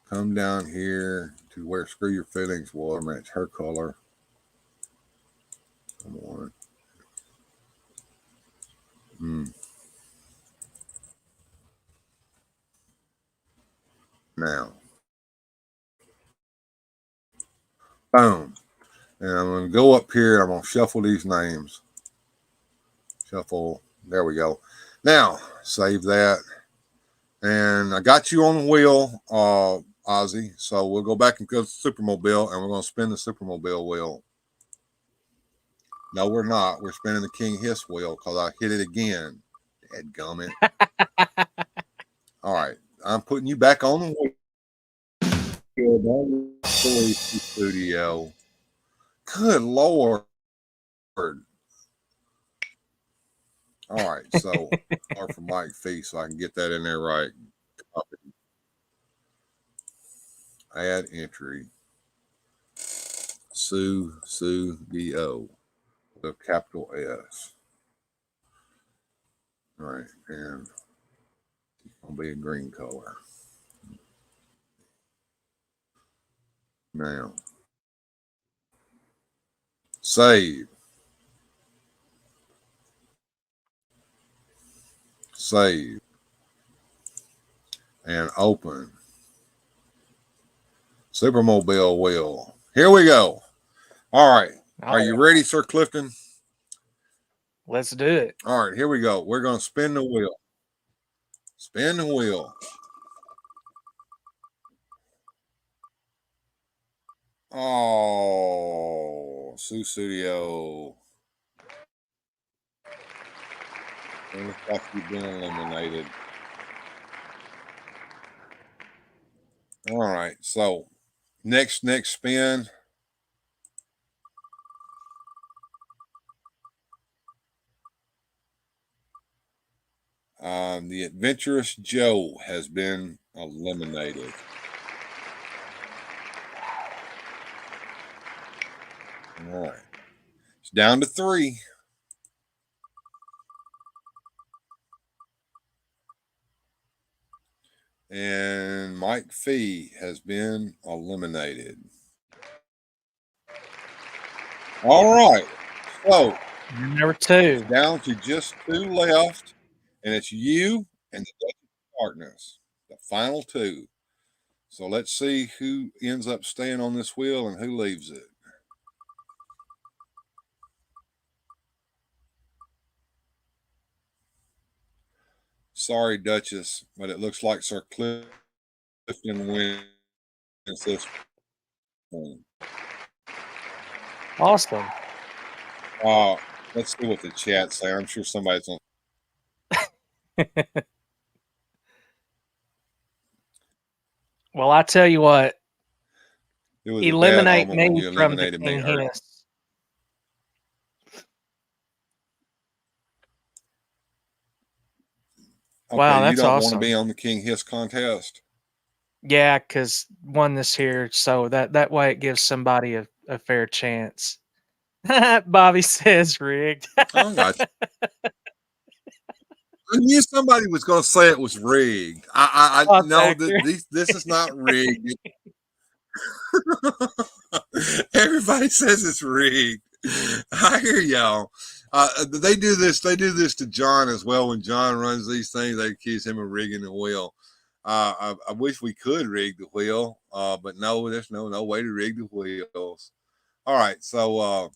come down here to where Screw Your Feelings will match her color. Come on. Now. Boom. And I'm going to go up here. I'm going to shuffle these names. Shuffle. There we go. Now, save that. And I got you on the wheel, Ozzy. So we'll go back and go to the Supermobile, and we're going to spin the Supermobile wheel. No, we're not. We're spinning the King Hiss wheel because I hit it again. Dadgummit. All right. I'm putting you back on the wheel. Studio. Good Lord. All right. So, or for Mike Fee, so I can get that in there right. Copy. Add entry. Susudio. The capital S. All right, and it's gonna be a green color. Now, save, and open. Supermobile wheel. Here we go. All right. Are you ready, Sir Clifton? Let's do it. All right, here we go. We're going to spin the wheel. Spin the wheel. Oh, Sue Studio. It looks like you've been eliminated. All right, so next spin. The Adventurous Joe has been eliminated. All right, it's down to 3. And Mike Fee has been eliminated. All right, so number 2 down to just 2 left, and it's you and the Duchess of Darkness, the final 2. So let's see who ends up staying on this wheel and who leaves it. Sorry, Duchess, but it looks like Sir Clifton wins this one. Awesome. Let's see what the chat say. I'm sure somebody's on. Well, I tell you what. It was eliminate a bad me from the King Hiss. Okay, wow, that's you don't awesome. want to be on the King Hiss contest? Yeah, because won this here, so that way it gives somebody a fair chance. Bobby says rigged. Oh, gotcha. I knew somebody was going to say it was rigged. I know that this is not rigged. Everybody says it's rigged. I hear y'all. They do this to John as well. When John runs these things, they accuse him of rigging the wheel. I wish we could rig the wheel, but no, there's no way to rig the wheels. All right, so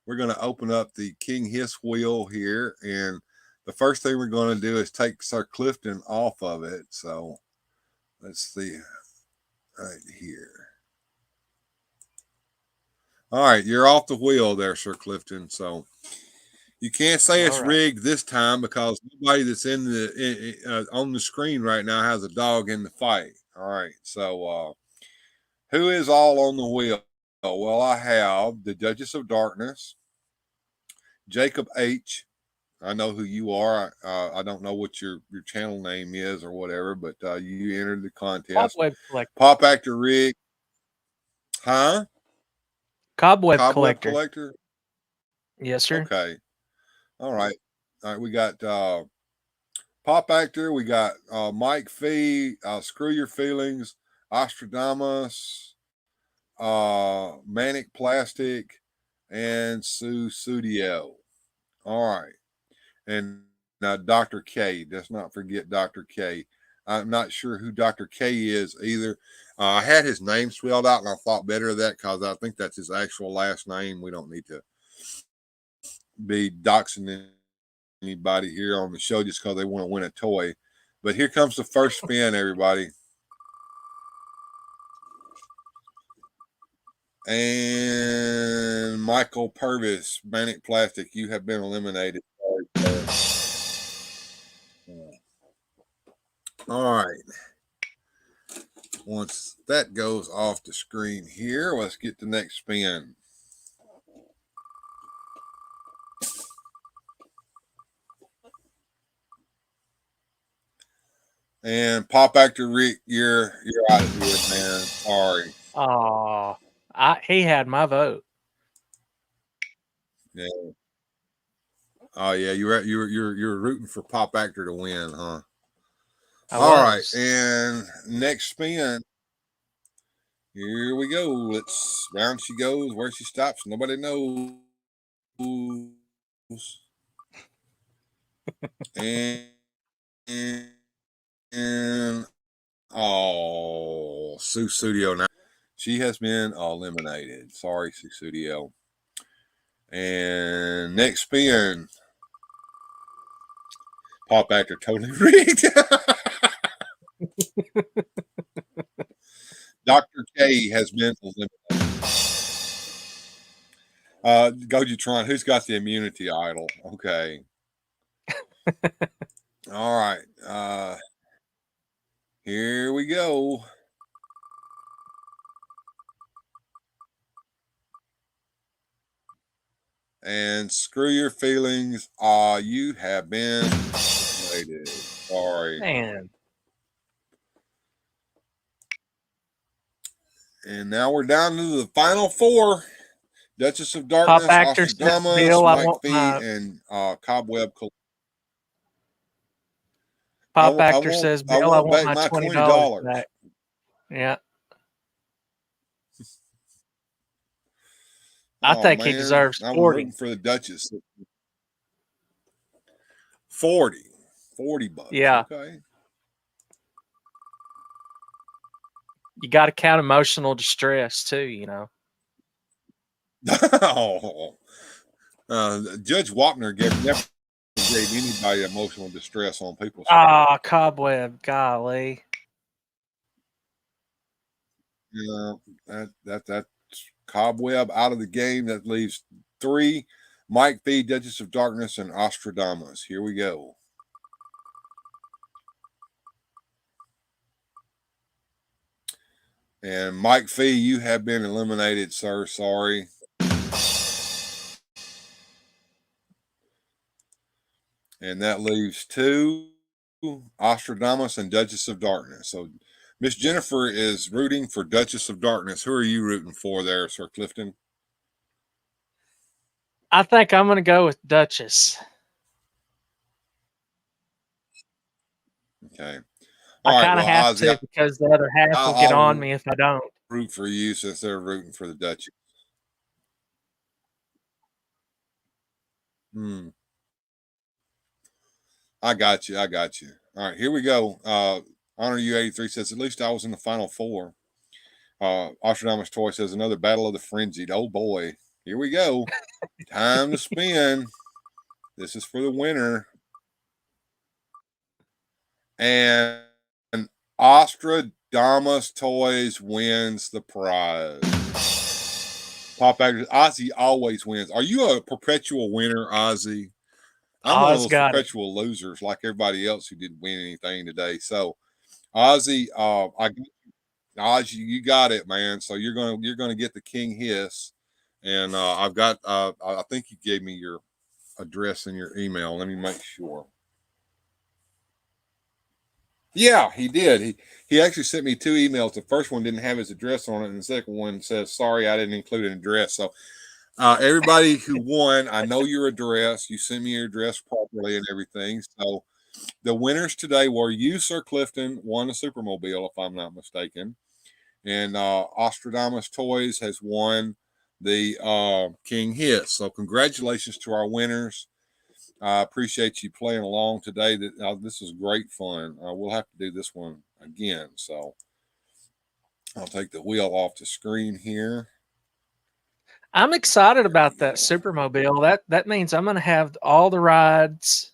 we're going to open up the King Hiss wheel here, and the first thing we're going to do is take Sir Clifton off of it. So let's see right here. All right, you're off the wheel there, Sir Clifton. So you can't say it's rigged this time because nobody that's in the on the screen right now has a dog in the fight. All right, so who is all on the wheel? Well, I have the Duchess of Darkness, Jacob H. I know who you are. I don't know what your channel name is or whatever, but you entered the contest. Cobweb Collector. Pop Actor Rick. Huh? Cobweb Collector. Collector? Yes, sir. Okay. All right. We got Pop Actor. We got Mike Fee, Screw Your Feelings, Ostradamus, Manic Plastic, and Sue Studio. All right. And Dr. K. Let's not forget Dr. K. I'm not sure who Dr. K is either. I had his name spelled out, and I thought better of that because I think that's his actual last name. We don't need to be doxing anybody here on the show just because they want to win a toy. But here comes the first spin, everybody. And Michael Purvis, Manic Plastic, you have been eliminated. All right. Once that goes off the screen here, let's get the next spin. And Pop Actor Rick, you're out of here, man. Sorry. Oh, he had my vote. Yeah. Oh yeah, you're rooting for Pop Actor to win, huh? All right, and next spin. Here we go. Let's round she goes, where she stops, nobody knows. and oh, Sue Studio now. She has been eliminated. Sorry, Sue Studio. And next spin. Pop Actor totally rigged. K has been eliminated. Gojitron, who's got the immunity idol? Okay. All right. Here we go. And screw your feelings. You have been eliminated. Sorry. Man. And now we're down to the final four. Duchess of Darkness, Ostradamus, Mike V, and Cobweb. Pop Actor says, Bill, I want my $20 back. Yeah. I think he deserves 40. I'm rooting for the Duchess. 40 bucks. Yeah. Okay. You got to count emotional distress too, you know. Judge Wapner never gave anybody emotional distress on people. Cobweb, golly. Yeah, that's Cobweb out of the game. That leaves 3. Mike V, Duchess of Darkness, and Ostradamus. Here we go. And Mike V, you have been eliminated, sir. Sorry. And that leaves 2, Ostradamus and Duchess of Darkness. So Miss Jennifer is rooting for Duchess of Darkness. Who are you rooting for there, Sir Clifton? I think I'm going to go with Duchess. Okay. I kind of have to because the other half will get on me if I don't. Root for you since they're rooting for the Duchess. I got you. All right, here we go. Honor You 83 says, at least I was in the final 4. Ostradamus Toy says, another Battle of the Frenzied. Oh boy. Here we go. Time to spin. This is for the winner. And Ostradamus Toys wins the prize. Pop Actor Ozzy always wins. Are you a perpetual winner, Ozzy? I'm one of those perpetual losers like everybody else who didn't win anything today. So Ozzy, Ozzy, you got it, man. So you're gonna get the King Hiss. And I've got I think you gave me your address in your email. Let me make sure. Yeah, he did. He actually sent me 2 emails. The first one didn't have his address on it, and the second one says, sorry, I didn't include an address. So everybody who won, I know your address. You sent me your address properly and everything. So the winners today were you, Sir Clifton, won a Supermobile, if I'm not mistaken. And Ostradamus Toys has won the King Hiss. So congratulations to our winners. I appreciate you playing along today. This is great fun. We'll have to do this one again. So I'll take the wheel off the screen here. I'm excited about that Supermobile. That means I'm going to have all the rides.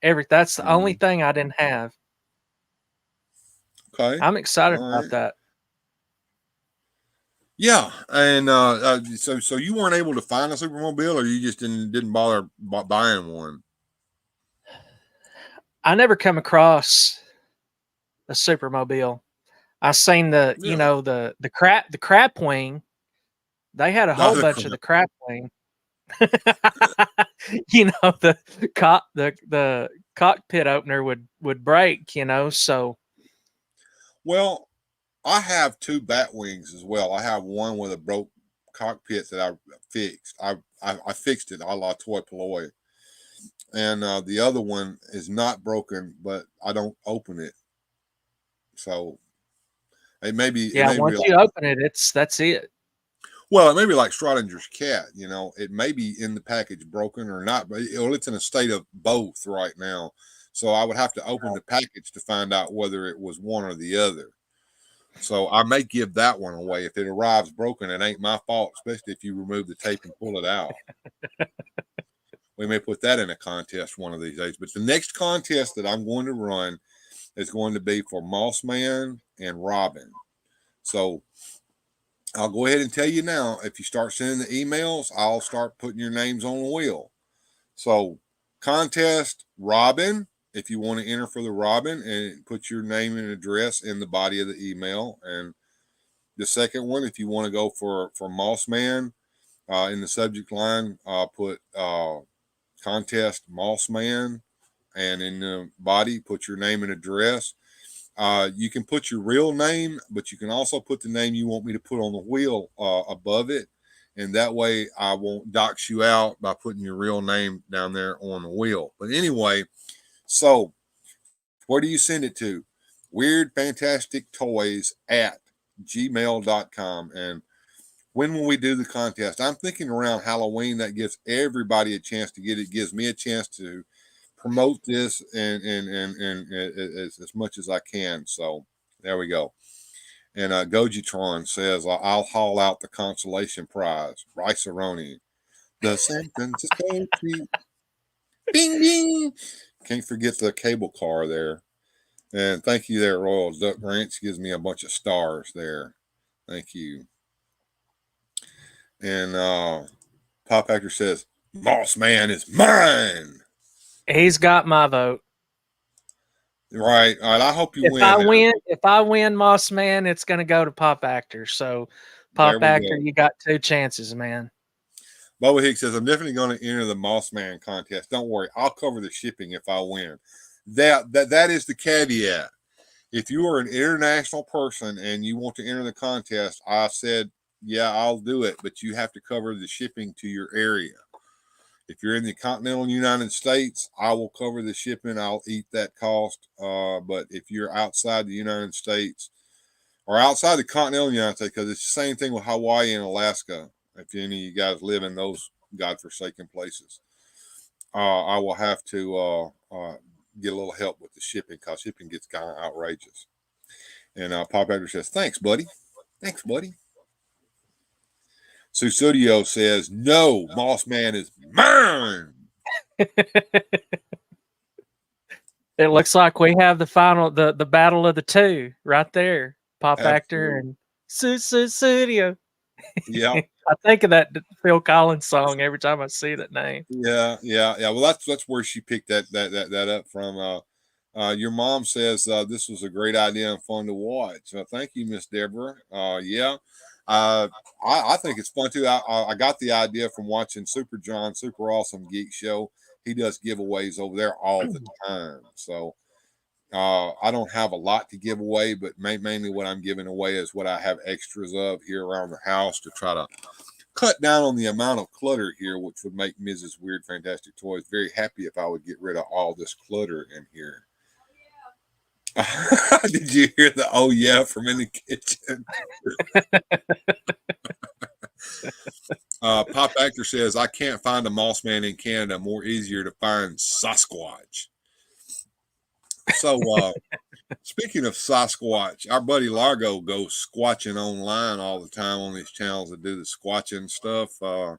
That's the only thing I didn't have. Okay. I'm excited about that. Yeah, and so you weren't able to find a Supermobile, or you just didn't bother buying one? I never come across a Supermobile. I seen the the crap wing. They had a whole bunch of the crap wing. The cockpit opener would break. So. Well, I have 2 bat wings as well. I have one with a broke cockpit that I fixed. I fixed it a la Toy Polloi. And the other one is not broken, but I don't open it. So it may be. Yeah, once you open it, that's it. Well, it may be like Schrodinger's cat. It may be in the package broken or not, but it's in a state of both right now. So I would have to open the package to find out whether it was one or the other. So I may give that one away. If it arrives broken, it ain't my fault, especially if you remove the tape and pull it out. We may put that in a contest one of these days. But the next contest that I'm going to run is going to be for Mossman and Robin. So I'll go ahead and tell you now, if you start sending the emails, I'll start putting your names on the wheel. So contest Robin, if you want to enter for the Robin, and put your name and address in the body of the email. And the second one, if you want to go for Moss Man, in the subject line, put contest Moss Man, and in the body, put your name and address. You can put your real name, but you can also put the name you want me to put on the wheel above it. And that way I won't dox you out by putting your real name down there on the wheel. But anyway, so where do you send it to? weirdfantastictoys@gmail.com. And when will we do the contest? I'm thinking around Halloween. That gives everybody a chance to get it. Gives me a chance to promote this and as much as I can. So there we go. And Gojitron says, I'll haul out the consolation prize. Rice-A-Roni. The San Francisco treat. Bing, bing. Can't forget the cable car there. And thank you there, Royal Duck Ranch. Gives me a bunch of stars there. Thank you. And Pop Actor says, Moss Man is mine. He's got my vote. Right. All right. I hope you win. If I win Moss Man, it's going to go to Pop Actor. So, Pop Actor, you got 2 chances, man. Bubba Hicks says, I'm definitely going to enter the Moss Man contest. Don't worry. I'll cover the shipping if I win. That is the caveat. If you are an international person and you want to enter the contest, I said, yeah, I'll do it, but you have to cover the shipping to your area. If you're in the continental United States, I will cover the shipping. I'll eat that cost. But if you're outside the United States or outside the continental United States, because it's the same thing with Hawaii and Alaska, if any of you guys live in those godforsaken places, I will have to get a little help with the shipping, because shipping gets kind of outrageous. And Pop Actor says, thanks, buddy. Thanks, buddy. Susudio says, no, Moss Man is mine. It looks like we have the final, the battle of the 2 right there. Pop Absolutely. Actor and Susudio. Yeah. I think of that Phil Collins song every time I see that name. Yeah. Well, that's where she picked that up from. Your mom says this was a great idea and fun to watch. Thank you, Miss Deborah. Yeah. I think it's fun too. I got the idea from watching Super John, Super Awesome Geek Show. He does giveaways over there all the time. So I don't have a lot to give away, but mainly what I'm giving away is what I have extras of here around the house to try to cut down on the amount of clutter here, which would make Mrs. Weird Fantastic Toys very happy if I would get rid of all this clutter in here. Did you hear the oh yeah from in the kitchen? Pop Actor says, I can't find a Moss Man in Canada. More easier to find Sasquatch. So speaking of Sasquatch, our buddy Largo goes squatching online all the time on these channels that do the squatching stuff. Do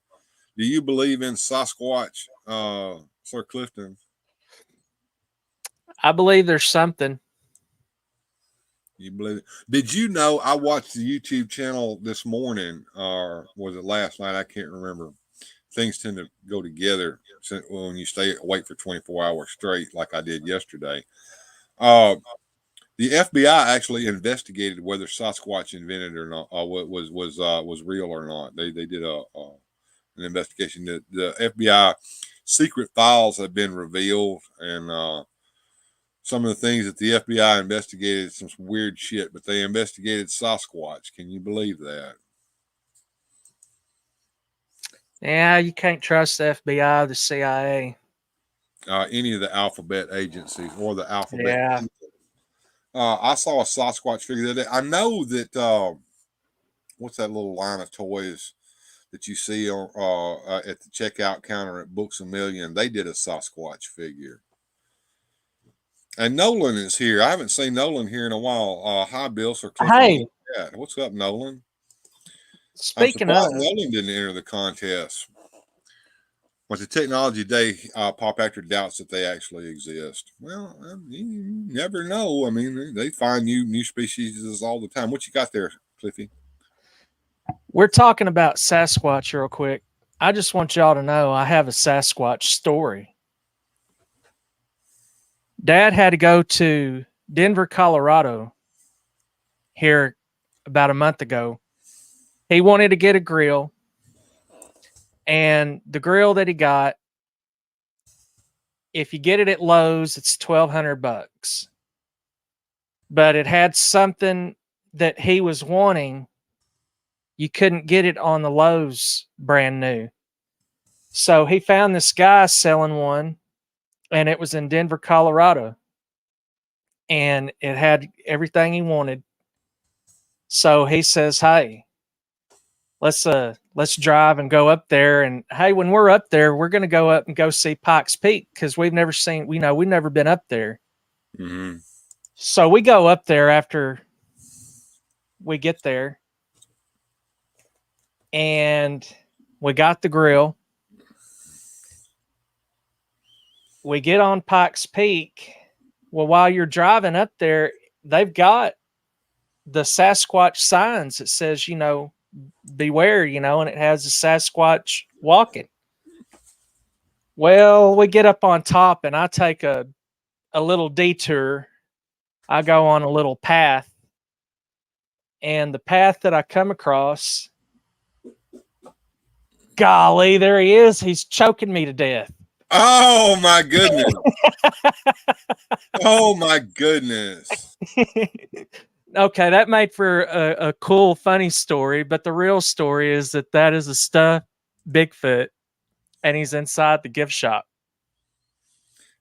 you believe in Sasquatch, Sir Clifton? I believe there's something. You believe it? Did you know I watched the YouTube channel this morning, or was it last night? I can't remember. Things tend to go together when you stay awake for 24 hours straight, like I did yesterday. The FBI actually investigated whether Sasquatch invented or not, was real or not. They did an investigation. The FBI secret files have been revealed, and some of the things that the FBI investigated, some weird shit, but they investigated Sasquatch. Can you believe that? Yeah, you can't trust the FBI, the CIA. Any of the alphabet agencies or the alphabet. Yeah. I saw a Sasquatch figure the other day. I know that, what's that little line of toys that you see on, at the checkout counter at Books A Million? They did a Sasquatch figure. And Nolan is here. I haven't seen Nolan here in a while. Hi, Bill. Sir Cliff. Hey. What's up, Nolan? Speaking of, Nolan didn't enter the contest. But the technology day, Pop Actor doubts that they actually exist. Well, you never know. I mean, they find new species all the time. What you got there, Cliffy? We're talking about Sasquatch real quick. I just want y'all to know I have a Sasquatch story. Dad had to go to Denver, Colorado here about a month ago. He wanted to get a grill, and the grill that he got, if you get it at Lowe's, it's $1,200. But it had something that he was wanting. You couldn't get it on the Lowe's brand new. So he found this guy selling one, and it was in Denver, Colorado. And it had everything he wanted. So he says, "Hey, let's drive and go up there. And hey, when we're up there, we're going to go up and go see Pikes Peak because we've never been up there." Mm-hmm. So we go up there after we get there, and we got the grill. We get on Pikes Peak. Well, while you're driving up there, they've got the Sasquatch signs that says, beware, and it has a Sasquatch walking. Well, we get up on top, and I take a little detour. I go on a little path, and the path that I come across, golly, there he is. He's choking me to death. Oh my goodness. Oh my goodness. Okay, that made for a cool, funny story, but the real story is that is a stuffed Bigfoot, and he's inside the gift shop.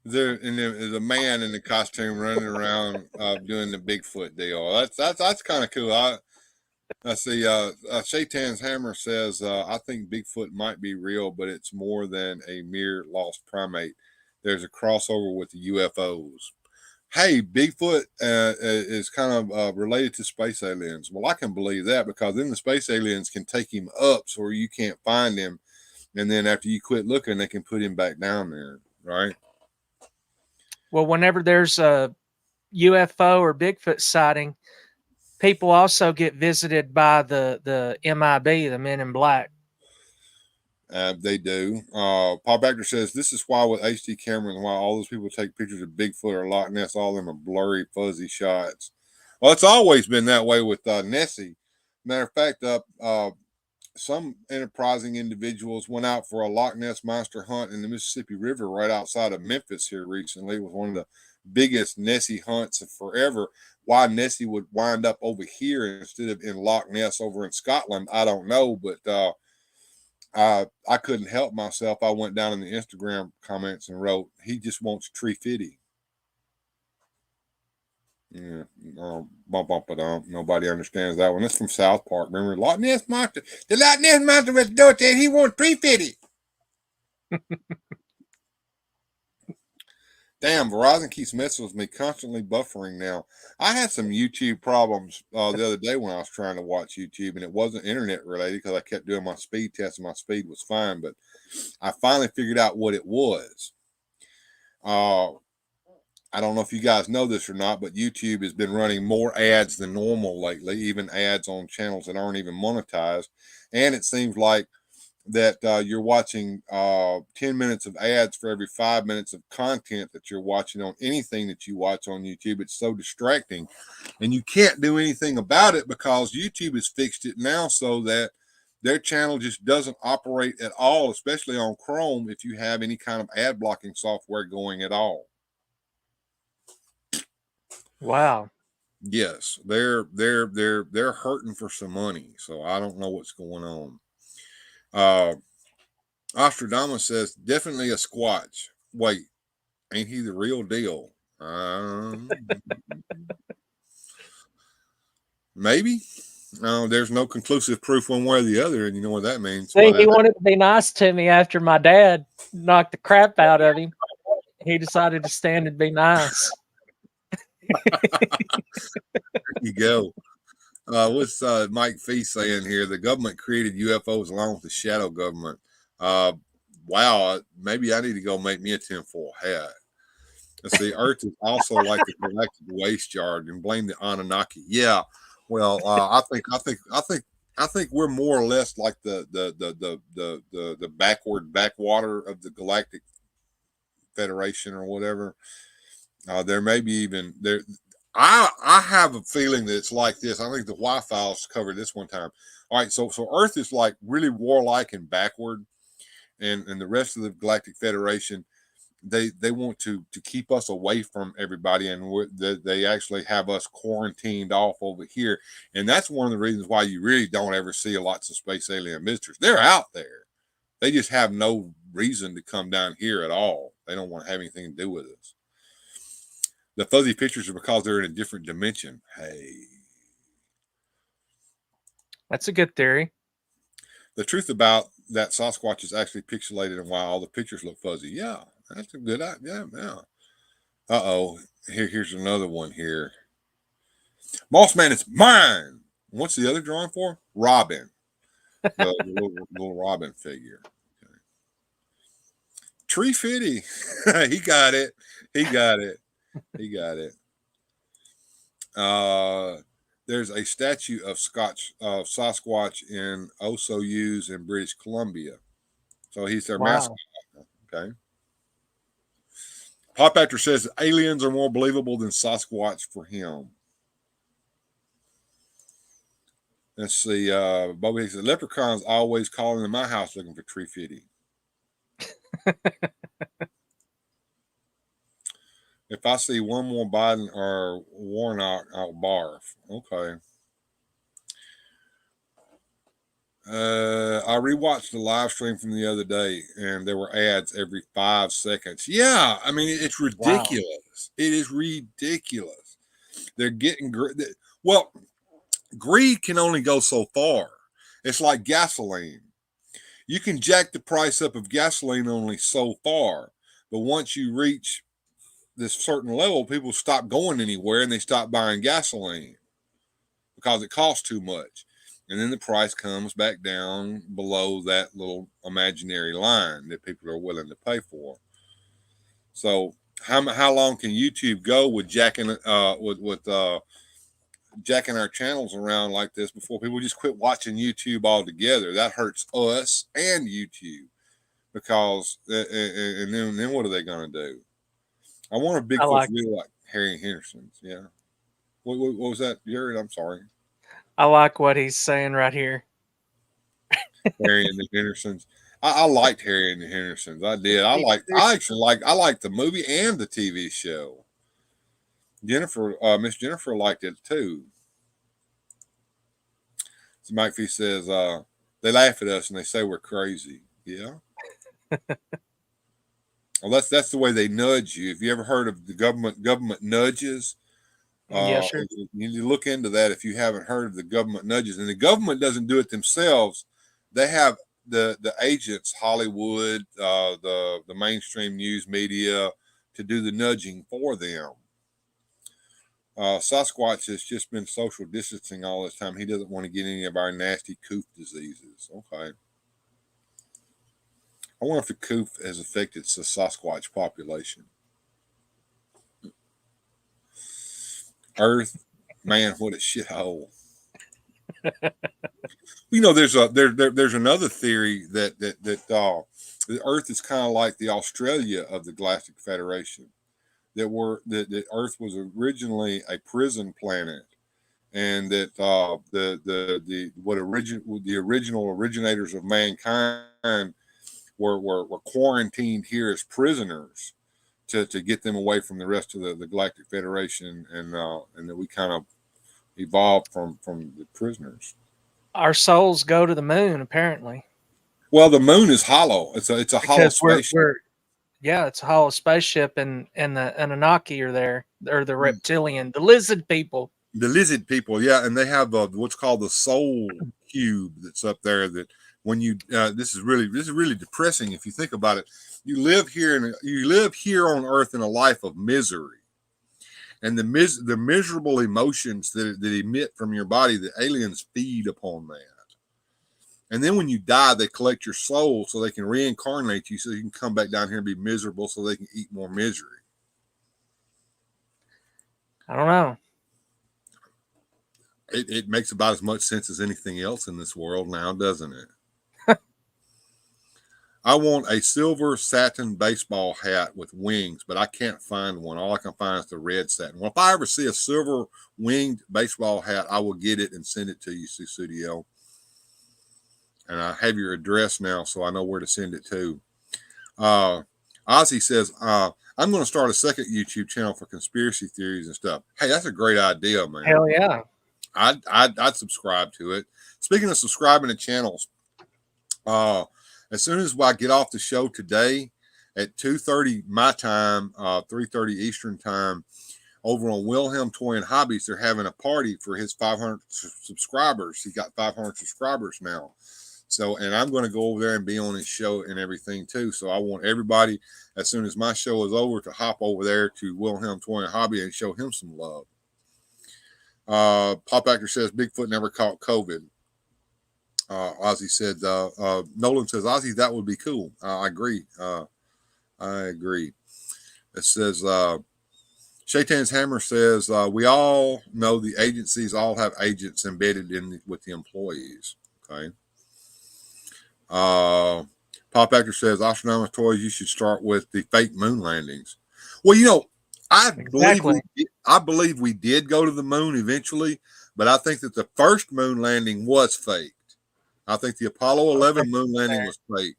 There's a man in the costume running around doing the Bigfoot deal. That's kind of cool. I see. Shaitan's Hammer says, "I think Bigfoot might be real, but it's more than a mere lost primate. There's a crossover with the UFOs." Hey, Bigfoot is kind of related to space aliens. Well, I can believe that because then the space aliens can take him up so you can't find him, and then after you quit looking, they can put him back down there, right? Well, whenever there's a UFO or Bigfoot sighting, people also get visited by the MIB, the Men in Black. They do. Paul Baxter says, "This is why with HD cameras, why all those people take pictures of Bigfoot or Loch Ness, all of them are blurry, fuzzy shots." Well, it's always been that way with Nessie. Matter of fact, some enterprising individuals went out for a Loch Ness monster hunt in the Mississippi River right outside of Memphis here recently. It was one of the biggest Nessie hunts forever. Why Nessie would wind up over here instead of in Loch Ness over in Scotland, I don't know, but I couldn't help myself. I went down in the Instagram comments and wrote, "He just wants tree fitty." Yeah, nobody understands that one. That's from South Park. Remember, Loch Ness Monster? The Loch Ness Monster was doing that. He wants tree fitty. Damn, Verizon keeps messing with me, constantly buffering now. I had some YouTube problems the other day when I was trying to watch YouTube, and it wasn't internet related because I kept doing my speed test and my speed was fine, but I finally figured out what it was. I don't know if you guys know this or not, but YouTube has been running more ads than normal lately, even ads on channels that aren't even monetized. And it seems like that you're watching 10 minutes of ads for every 5 minutes of content that you're watching on anything that you watch on YouTube. It's so distracting, and you can't do anything about it because YouTube has fixed it now so that their channel just doesn't operate at all, especially on Chrome if you have any kind of ad blocking software going at all. Wow. Yes, they're hurting for some money, so I don't know what's going on. Ostradamus says, "Definitely a Squatch." Wait, ain't he the real deal? Maybe. No, there's no conclusive proof one way or the other, and you know what that means. See, he wanted to be nice to me after my dad knocked the crap out of him. He decided to stand and be nice. There you go. What's Mike Fee saying here? The government created UFOs along with the shadow government. Wow, maybe I need to go make me a tinfoil hat. Let's see. Earth is also like a collective waste yard and blame the Anunnaki. Yeah. Well, I think we're more or less like the backwater of the Galactic Federation or whatever. There may be even there. I have a feeling that it's like this. I think the Y-Files covered this one time. All right, so Earth is like really warlike and backward, and the rest of the Galactic Federation, they want to keep us away from everybody, and they actually have us quarantined off over here, and that's one of the reasons why you really don't ever see lots of space alien visitors. They're out there. They just have no reason to come down here at all. They don't want to have anything to do with us. The fuzzy pictures are because they're in a different dimension. Hey. That's a good theory. The truth about that Sasquatch is actually pixelated and why all the pictures look fuzzy. Yeah, that's a good idea. Yeah. Uh-oh. Here's another one here. Mossman, it's mine. What's the other drawing for? Robin. The little Robin figure. Okay. Tree Fitty. He got it. He got it. There's a statue of Sasquatch in Osoyoos in British Columbia. So he's their mascot. Okay. Pop Actor says aliens are more believable than Sasquatch for him. Let's see. Bobby says leprechauns always calling in my house looking for Tree Fitty. If I see one more Biden or Warnock, I'll barf. Okay. I rewatched the live stream from the other day, and there were ads every 5 seconds. Yeah, I mean, it's ridiculous. Wow. It is ridiculous. They're getting well. Greed can only go so far. It's like gasoline. You can jack the price up of gasoline only so far, but once you reach this certain level, people stop going anywhere and they stop buying gasoline because it costs too much. And then the price comes back down below that little imaginary line that people are willing to pay for. So how long can YouTube go with jacking jacking our channels around like this before people just quit watching YouTube altogether? That hurts us and YouTube because and then what are they going to do? I want a Bigfoot really like Harry Henderson's. Yeah. What was that, Jared? I'm sorry. I like what he's saying right here. Harry and the Hendersons. I liked Harry and the Hendersons. I did. I liked the movie and the TV show. Miss Jennifer liked it too. So Mike Fee says they laugh at us and they say we're crazy. Yeah. Well, that's the way they nudge you. Have you ever heard of the government nudges? Yeah, sure. You need to look into that if you haven't heard of the government nudges. And the government doesn't do it themselves. They have the agents, Hollywood, the mainstream news media, to do the nudging for them. Sasquatch has just been social distancing all this time. He doesn't want to get any of our nasty coof diseases. Okay. I wonder if the coof has affected the Sasquatch population. Earth, man, what a shithole. You know, there's another theory that the Earth is kind of like the Australia of the Galactic Federation. That Earth was originally a prison planet, and that the original originators of mankind were quarantined here as prisoners to get them away from the rest of the Galactic Federation, and that we kind of evolved from the prisoners. Our souls go to the moon, apparently. Well, the moon is hollow. It's a hollow spaceship. Yeah, it's a hollow spaceship, and the Anunnaki are there, or the reptilian, the lizard people. The lizard people, yeah, and they have what's called the soul cube that's up there. That when you this is really depressing if you think about it. You live here on Earth in a life of misery, and the miserable emotions that emit from your body, the aliens feed upon that. And then when you die, they collect your soul so they can reincarnate you, so you can come back down here and be miserable, so they can eat more misery. I don't know. it makes about as much sense as anything else in this world now, doesn't it? I want a silver satin baseball hat with wings, but I can't find one. All I can find is the red satin. Well, if I ever see a silver winged baseball hat, I will get it and send it to you, Studio. And I have your address now, so I know where to send it to. Ozzy says, I'm going to start a second YouTube channel for conspiracy theories and stuff. Hey, that's a great idea, man. Hell yeah. I'd subscribe to it. Speaking of subscribing to channels, as soon as I get off the show today at 2:30 my time, 3:30 Eastern time, over on Wilhelm Toy and Hobbies, they're having a party for his 500 subscribers. He got 500 subscribers now. So, and I'm going to go over there and be on his show and everything too. So I want everybody, as soon as my show is over, to hop over there to Wilhelm Toy and Hobby and show him some love. Pop Actor says Bigfoot never caught COVID. Ozzy said, Nolan says, Ozzy, that would be cool. I agree. I agree. It says, Shaitan's Hammer says, we all know the agencies all have agents embedded in with the employees. Okay. Pop Actor says, Astronomers Toys, you should start with the fake moon landings. Well, you know, I believe we did go to the moon eventually, but I think that the first moon landing was fake. I think the Apollo 11 moon landing was fake.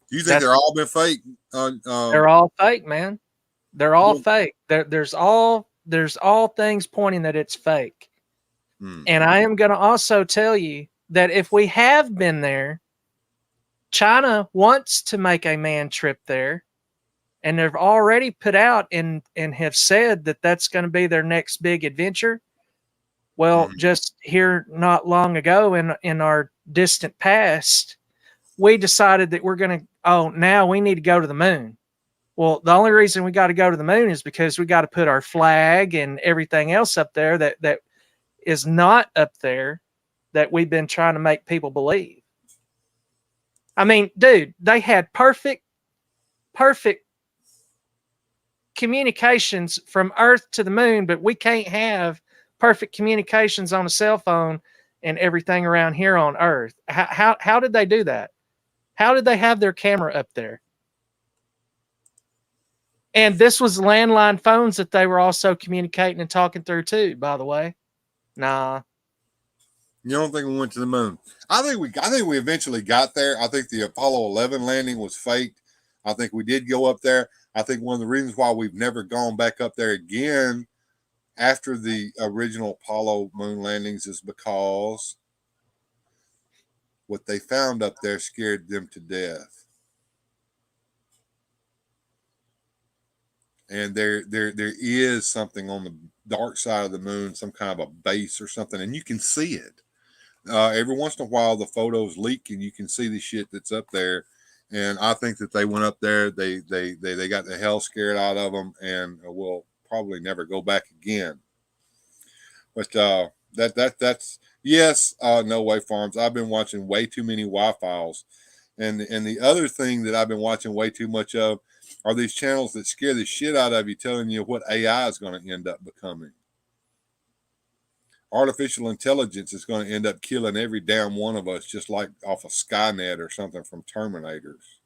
Do you think they're all been fake? They're all fake, man. They're all fake. There's all things pointing that it's fake. And I am going to also tell you that if we have been there, China wants to make a manned trip there, and they've already put out and have said that that's going to be their next big adventure. Well, just here not long ago in our distant past, we decided that we're going to, now we need to go to the moon. Well, the only reason we got to go to the moon is because we got to put our flag and everything else up there that is not up there that we've been trying to make people believe. I mean, dude, they had perfect communications from Earth to the moon, but we can't have perfect communications on a cell phone and everything around here on Earth. How did they do that? How did they have their camera up there? And this was landline phones that they were also communicating and talking through too, by the way. Nah. You don't think we went to the moon? I think we eventually got there. I think the Apollo 11 landing was faked. I think we did go up there. I think one of the reasons why we've never gone back up there again after the original Apollo moon landings is because what they found up there scared them to death. And there is something on the dark side of the moon, some kind of a base or something, and you can see it. Every once in a while, the photos leak, and you can see the shit that's up there. And I think that they went up there, they got the hell scared out of them, and will probably never go back again. But that's yes, No Way Farms. I've been watching way too many Y-Files, and the other thing that I've been watching way too much of are these channels that scare the shit out of you, telling you what AI is going to end up becoming. Artificial intelligence is going to end up killing every damn one of us, just like off of Skynet or something from Terminators.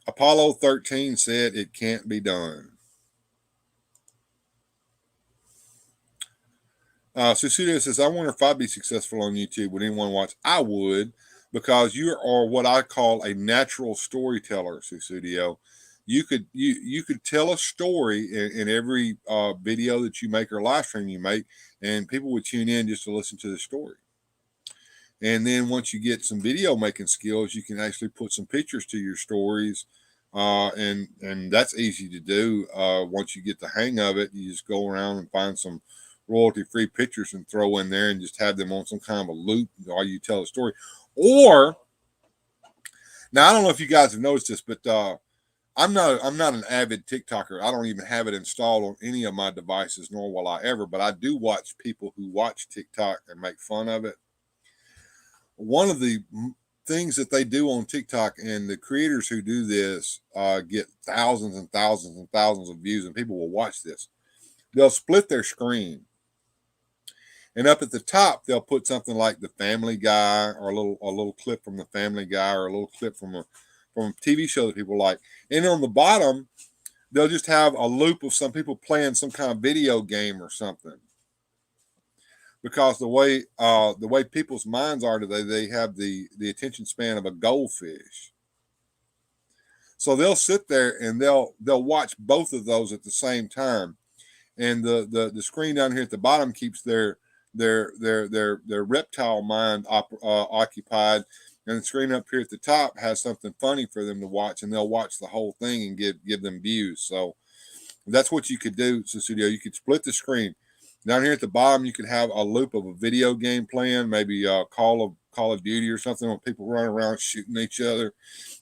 Apollo 13 said it can't be done. Susudio says, I wonder if I'd be successful on YouTube. Would anyone watch? I would, because you are what I call a natural storyteller, Susudio. You could tell a story in every video that you make or live stream you make, and people would tune in just to listen to the story. And then once you get some video making skills, you can actually put some pictures to your stories, and that's easy to do. Once you get the hang of it, you just go around and find some royalty-free pictures and throw in there and just have them on some kind of a loop while you tell a story. Or now, I don't know if you guys have noticed this, but I'm not an avid TikToker. I don't even have it installed on any of my devices, nor will I ever. But I do watch people who watch TikTok and make fun of it. One of the things that they do on TikTok, and the creators who do this get thousands and thousands and thousands of views, and people will watch this. they'll split their screen. And up at the top, they'll put something like the Family Guy, or a little clip from the Family Guy, or a little clip from a TV show that people like. And on the bottom, they'll just have a loop of some people playing some kind of video game or something. Because the way people's minds are today, they have the attention span of a goldfish. So they'll sit there and they'll watch both of those at the same time. And the screen down here at the bottom keeps their reptile mind occupied, and the screen up here at the top has something funny for them to watch, and they'll watch the whole thing and give them views. So that's what you could do, Studio. You could split the screen. Down here at the bottom, you could have a loop of a video game playing, maybe Call of Duty or something, when people run around shooting each other.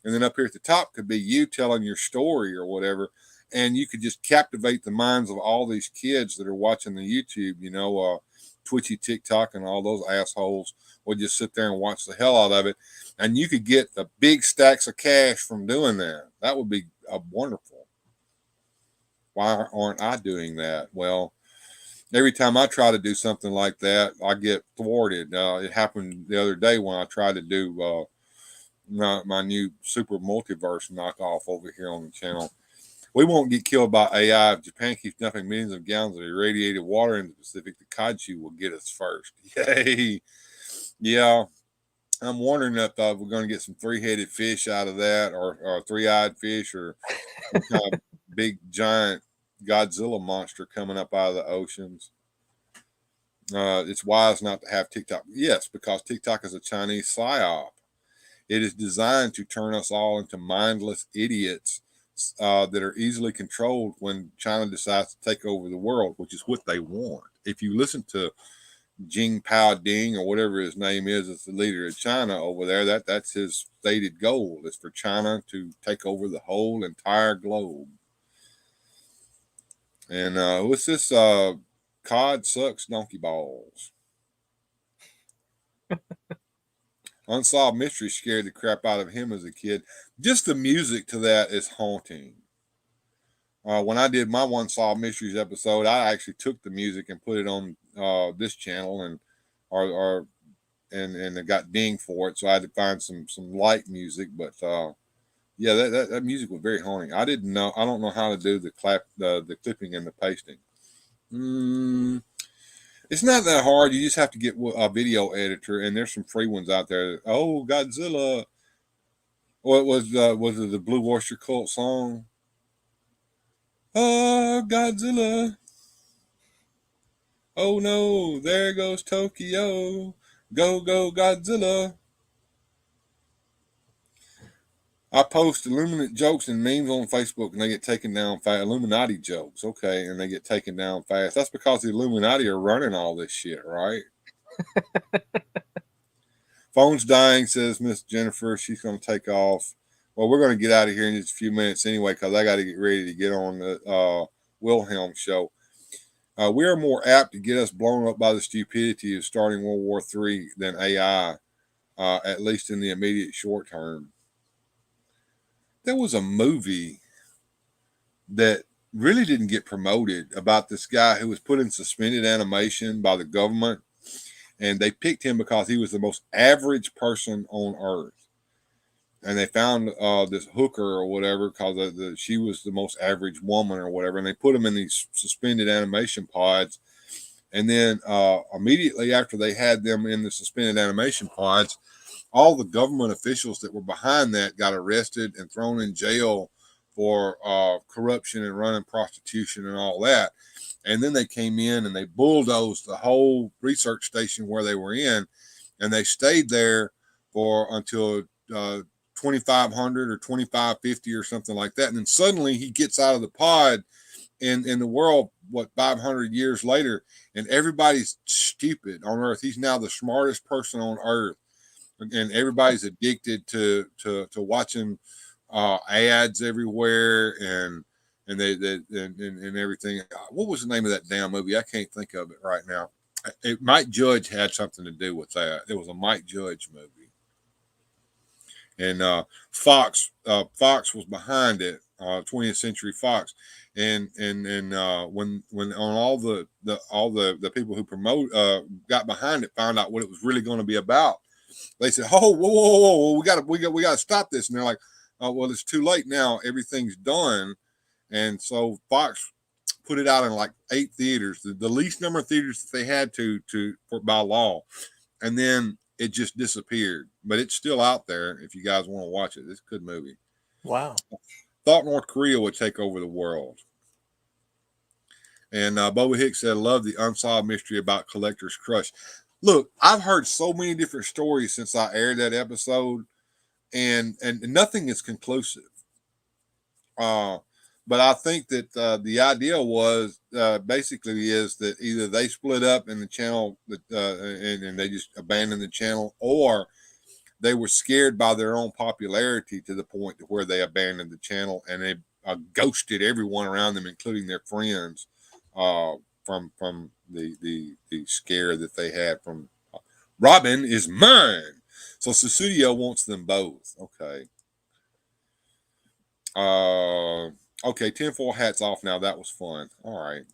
And then up here at the top could be you telling your story or whatever. And you could just captivate the minds of all these kids that are watching the YouTube, Twitchy, TikTok, and all those assholes would just sit there and watch the hell out of it. And you could get the big stacks of cash from doing that. That would be wonderful. Why aren't I doing that? Well, every time I try to do something like that, I get thwarted. It happened the other day when I tried to do my new Super Multiverse knockoff over here on the channel. We won't get killed by AI. If Japan keeps dumping millions of gallons of irradiated water in the Pacific, the kaiju will get us first. Yay. Yeah. I'm wondering if we're going to get some three-headed fish out of that, or three-eyed fish, or some kind of big, giant Godzilla monster coming up out of the oceans. It's wise not to have TikTok. Yes, because TikTok is a Chinese psyop. It is designed to turn us all into mindless idiots that are easily controlled when China decides to take over the world, which is what they want. If you listen to Jinping Ding, or whatever his name is, as the leader of China over there, that's his stated goal, is for China to take over the whole entire globe. And what's this? COD sucks donkey balls. Unsolved Mystery scared the crap out of him as a kid. Just the music to that is haunting. When I did my Unsolved Mysteries episode, I actually took the music and put it on this channel, and I got dinged for it, so I had to find some light music. But yeah, that music was very haunting. I don't know how to do the clipping and the pasting. It's not that hard. You just have to get a video editor, and there's some free ones out there. Oh, Godzilla. What was it the Blue Oyster Cult song? Oh, Godzilla. Oh no, there goes Tokyo. Go, go, Godzilla. I post Illuminati jokes and memes on Facebook, and they get taken down fast. Illuminati jokes, okay, and they get taken down fast. That's because the Illuminati are running all this shit, right? Phone's dying, says Miss Jennifer. She's going to take off. Well, we're going to get out of here in just a few minutes anyway, because I got to get ready to get on the Wilhelm show. We are more apt to get us blown up by the stupidity of starting World War III than AI, at least in the immediate short term. There was a movie that really didn't get promoted about this guy who was put in suspended animation by the government, and they picked him because he was the most average person on earth. And they found this hooker or whatever, because she was the most average woman or whatever, and they put him in these suspended animation pods. And then immediately after they had them in the suspended animation pods, all the government officials that were behind that got arrested and thrown in jail for corruption and running prostitution and all that. And then they came in and they bulldozed the whole research station where they were in, and they stayed there until 2500 or 2550 or something like that. And then suddenly he gets out of the pod in the world, 500 years later, and everybody's stupid on earth. He's now the smartest person on earth. And everybody's addicted to watching ads everywhere and everything. What was the name of that damn movie? I can't think of it right now. Mike Judge had something to do with that. It was a Mike Judge movie, and Fox was behind it. 20th Century Fox, and when on all the people who promote got behind it, found out what it was really going to be about. They said, "Oh, whoa, we got to stop this," and they're like, "Oh, well, it's too late now. Everything's done." And so Fox put it out in like 8 theaters, the least number of theaters that they had to by law, and then it just disappeared. But it's still out there if you guys want to watch it. It's a good movie. Wow. Thought North Korea would take over the world. And Boba Hicks said, "Love the unsolved mystery about Collector's Crush." Look, I've heard so many different stories since I aired that episode, and nothing is conclusive. But I think that the idea was basically is that either they split up in the channel and they just abandoned the channel, or they were scared by their own popularity to the point to where they abandoned the channel and they ghosted everyone around them, including their friends, from the scare that they had from Robin is mine. So Susudio wants them both. Okay. Okay, tinfoil hats off now. That was fun. All right.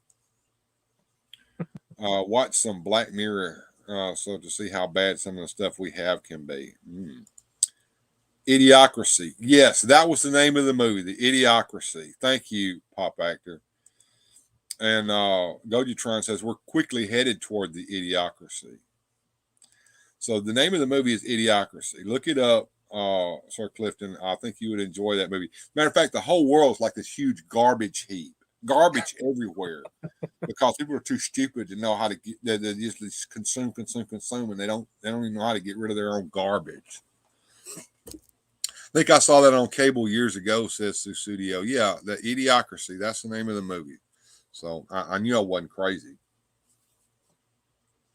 Watch some Black Mirror so to see how bad some of the stuff we have can be. Idiocracy. Yes, that was the name of the movie, the Idiocracy. Thank you, Pop Actor. And Gojitron says, we're quickly headed toward the Idiocracy. So the name of the movie is Idiocracy. Look it up, Sir Clifton. I think you would enjoy that movie. Matter of fact, the whole world is like this huge garbage heap. Garbage everywhere because people are too stupid to know how to get. They just consume, and they don't even know how to get rid of their own garbage. I think I saw that on cable years ago, says Susudio. Yeah, the Idiocracy. That's the name of the movie. So I knew I wasn't crazy.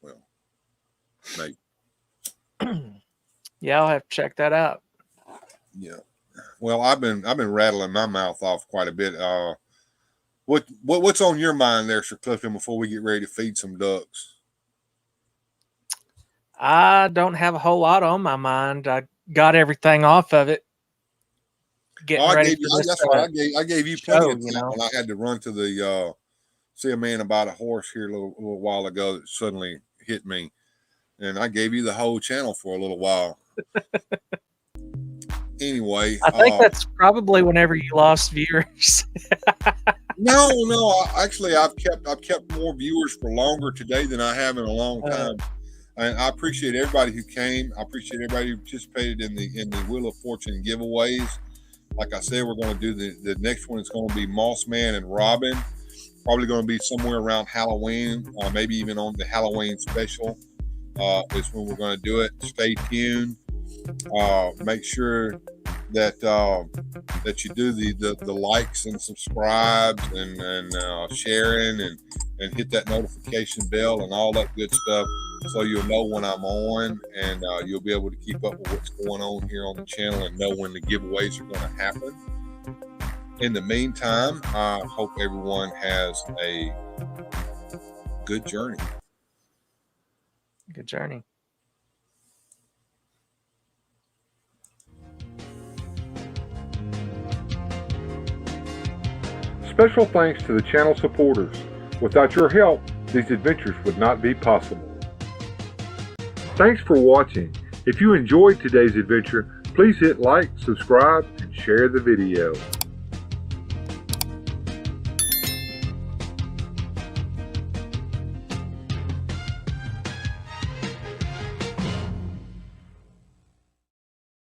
Well, maybe. Yeah, I'll have to check that out. Yeah. Well, I've been rattling my mouth off quite a bit. What's on your mind there, Sir Clifton, before we get ready to feed some ducks? I don't have a whole lot on my mind. I got everything off of it. Getting ready for this. That's right. I gave you plenty of time when I had to run to the see a man about a horse here a little while ago that suddenly hit me, and I gave you the whole channel for a little while. Anyway, I think that's probably whenever you lost viewers. No. Actually, I've kept more viewers for longer today than I have in a long time. And I appreciate everybody who came. I appreciate everybody who participated in the Wheel of Fortune giveaways. Like I said, we're going to do the next one. It's going to be Moss Man and Robin. Probably going to be somewhere around Halloween, maybe even on the Halloween special. Is when we're going to do it. Stay tuned. Make sure that you do the likes and subscribes and sharing and hit that notification bell and all that good stuff, so you'll know when I'm on, and you'll be able to keep up with what's going on here on the channel and know when the giveaways are going to happen. In the meantime, I hope everyone has a good journey. Good journey. Special thanks to the channel supporters. Without your help, these adventures would not be possible. Thanks for watching. If you enjoyed today's adventure, please hit like, subscribe, and share the video.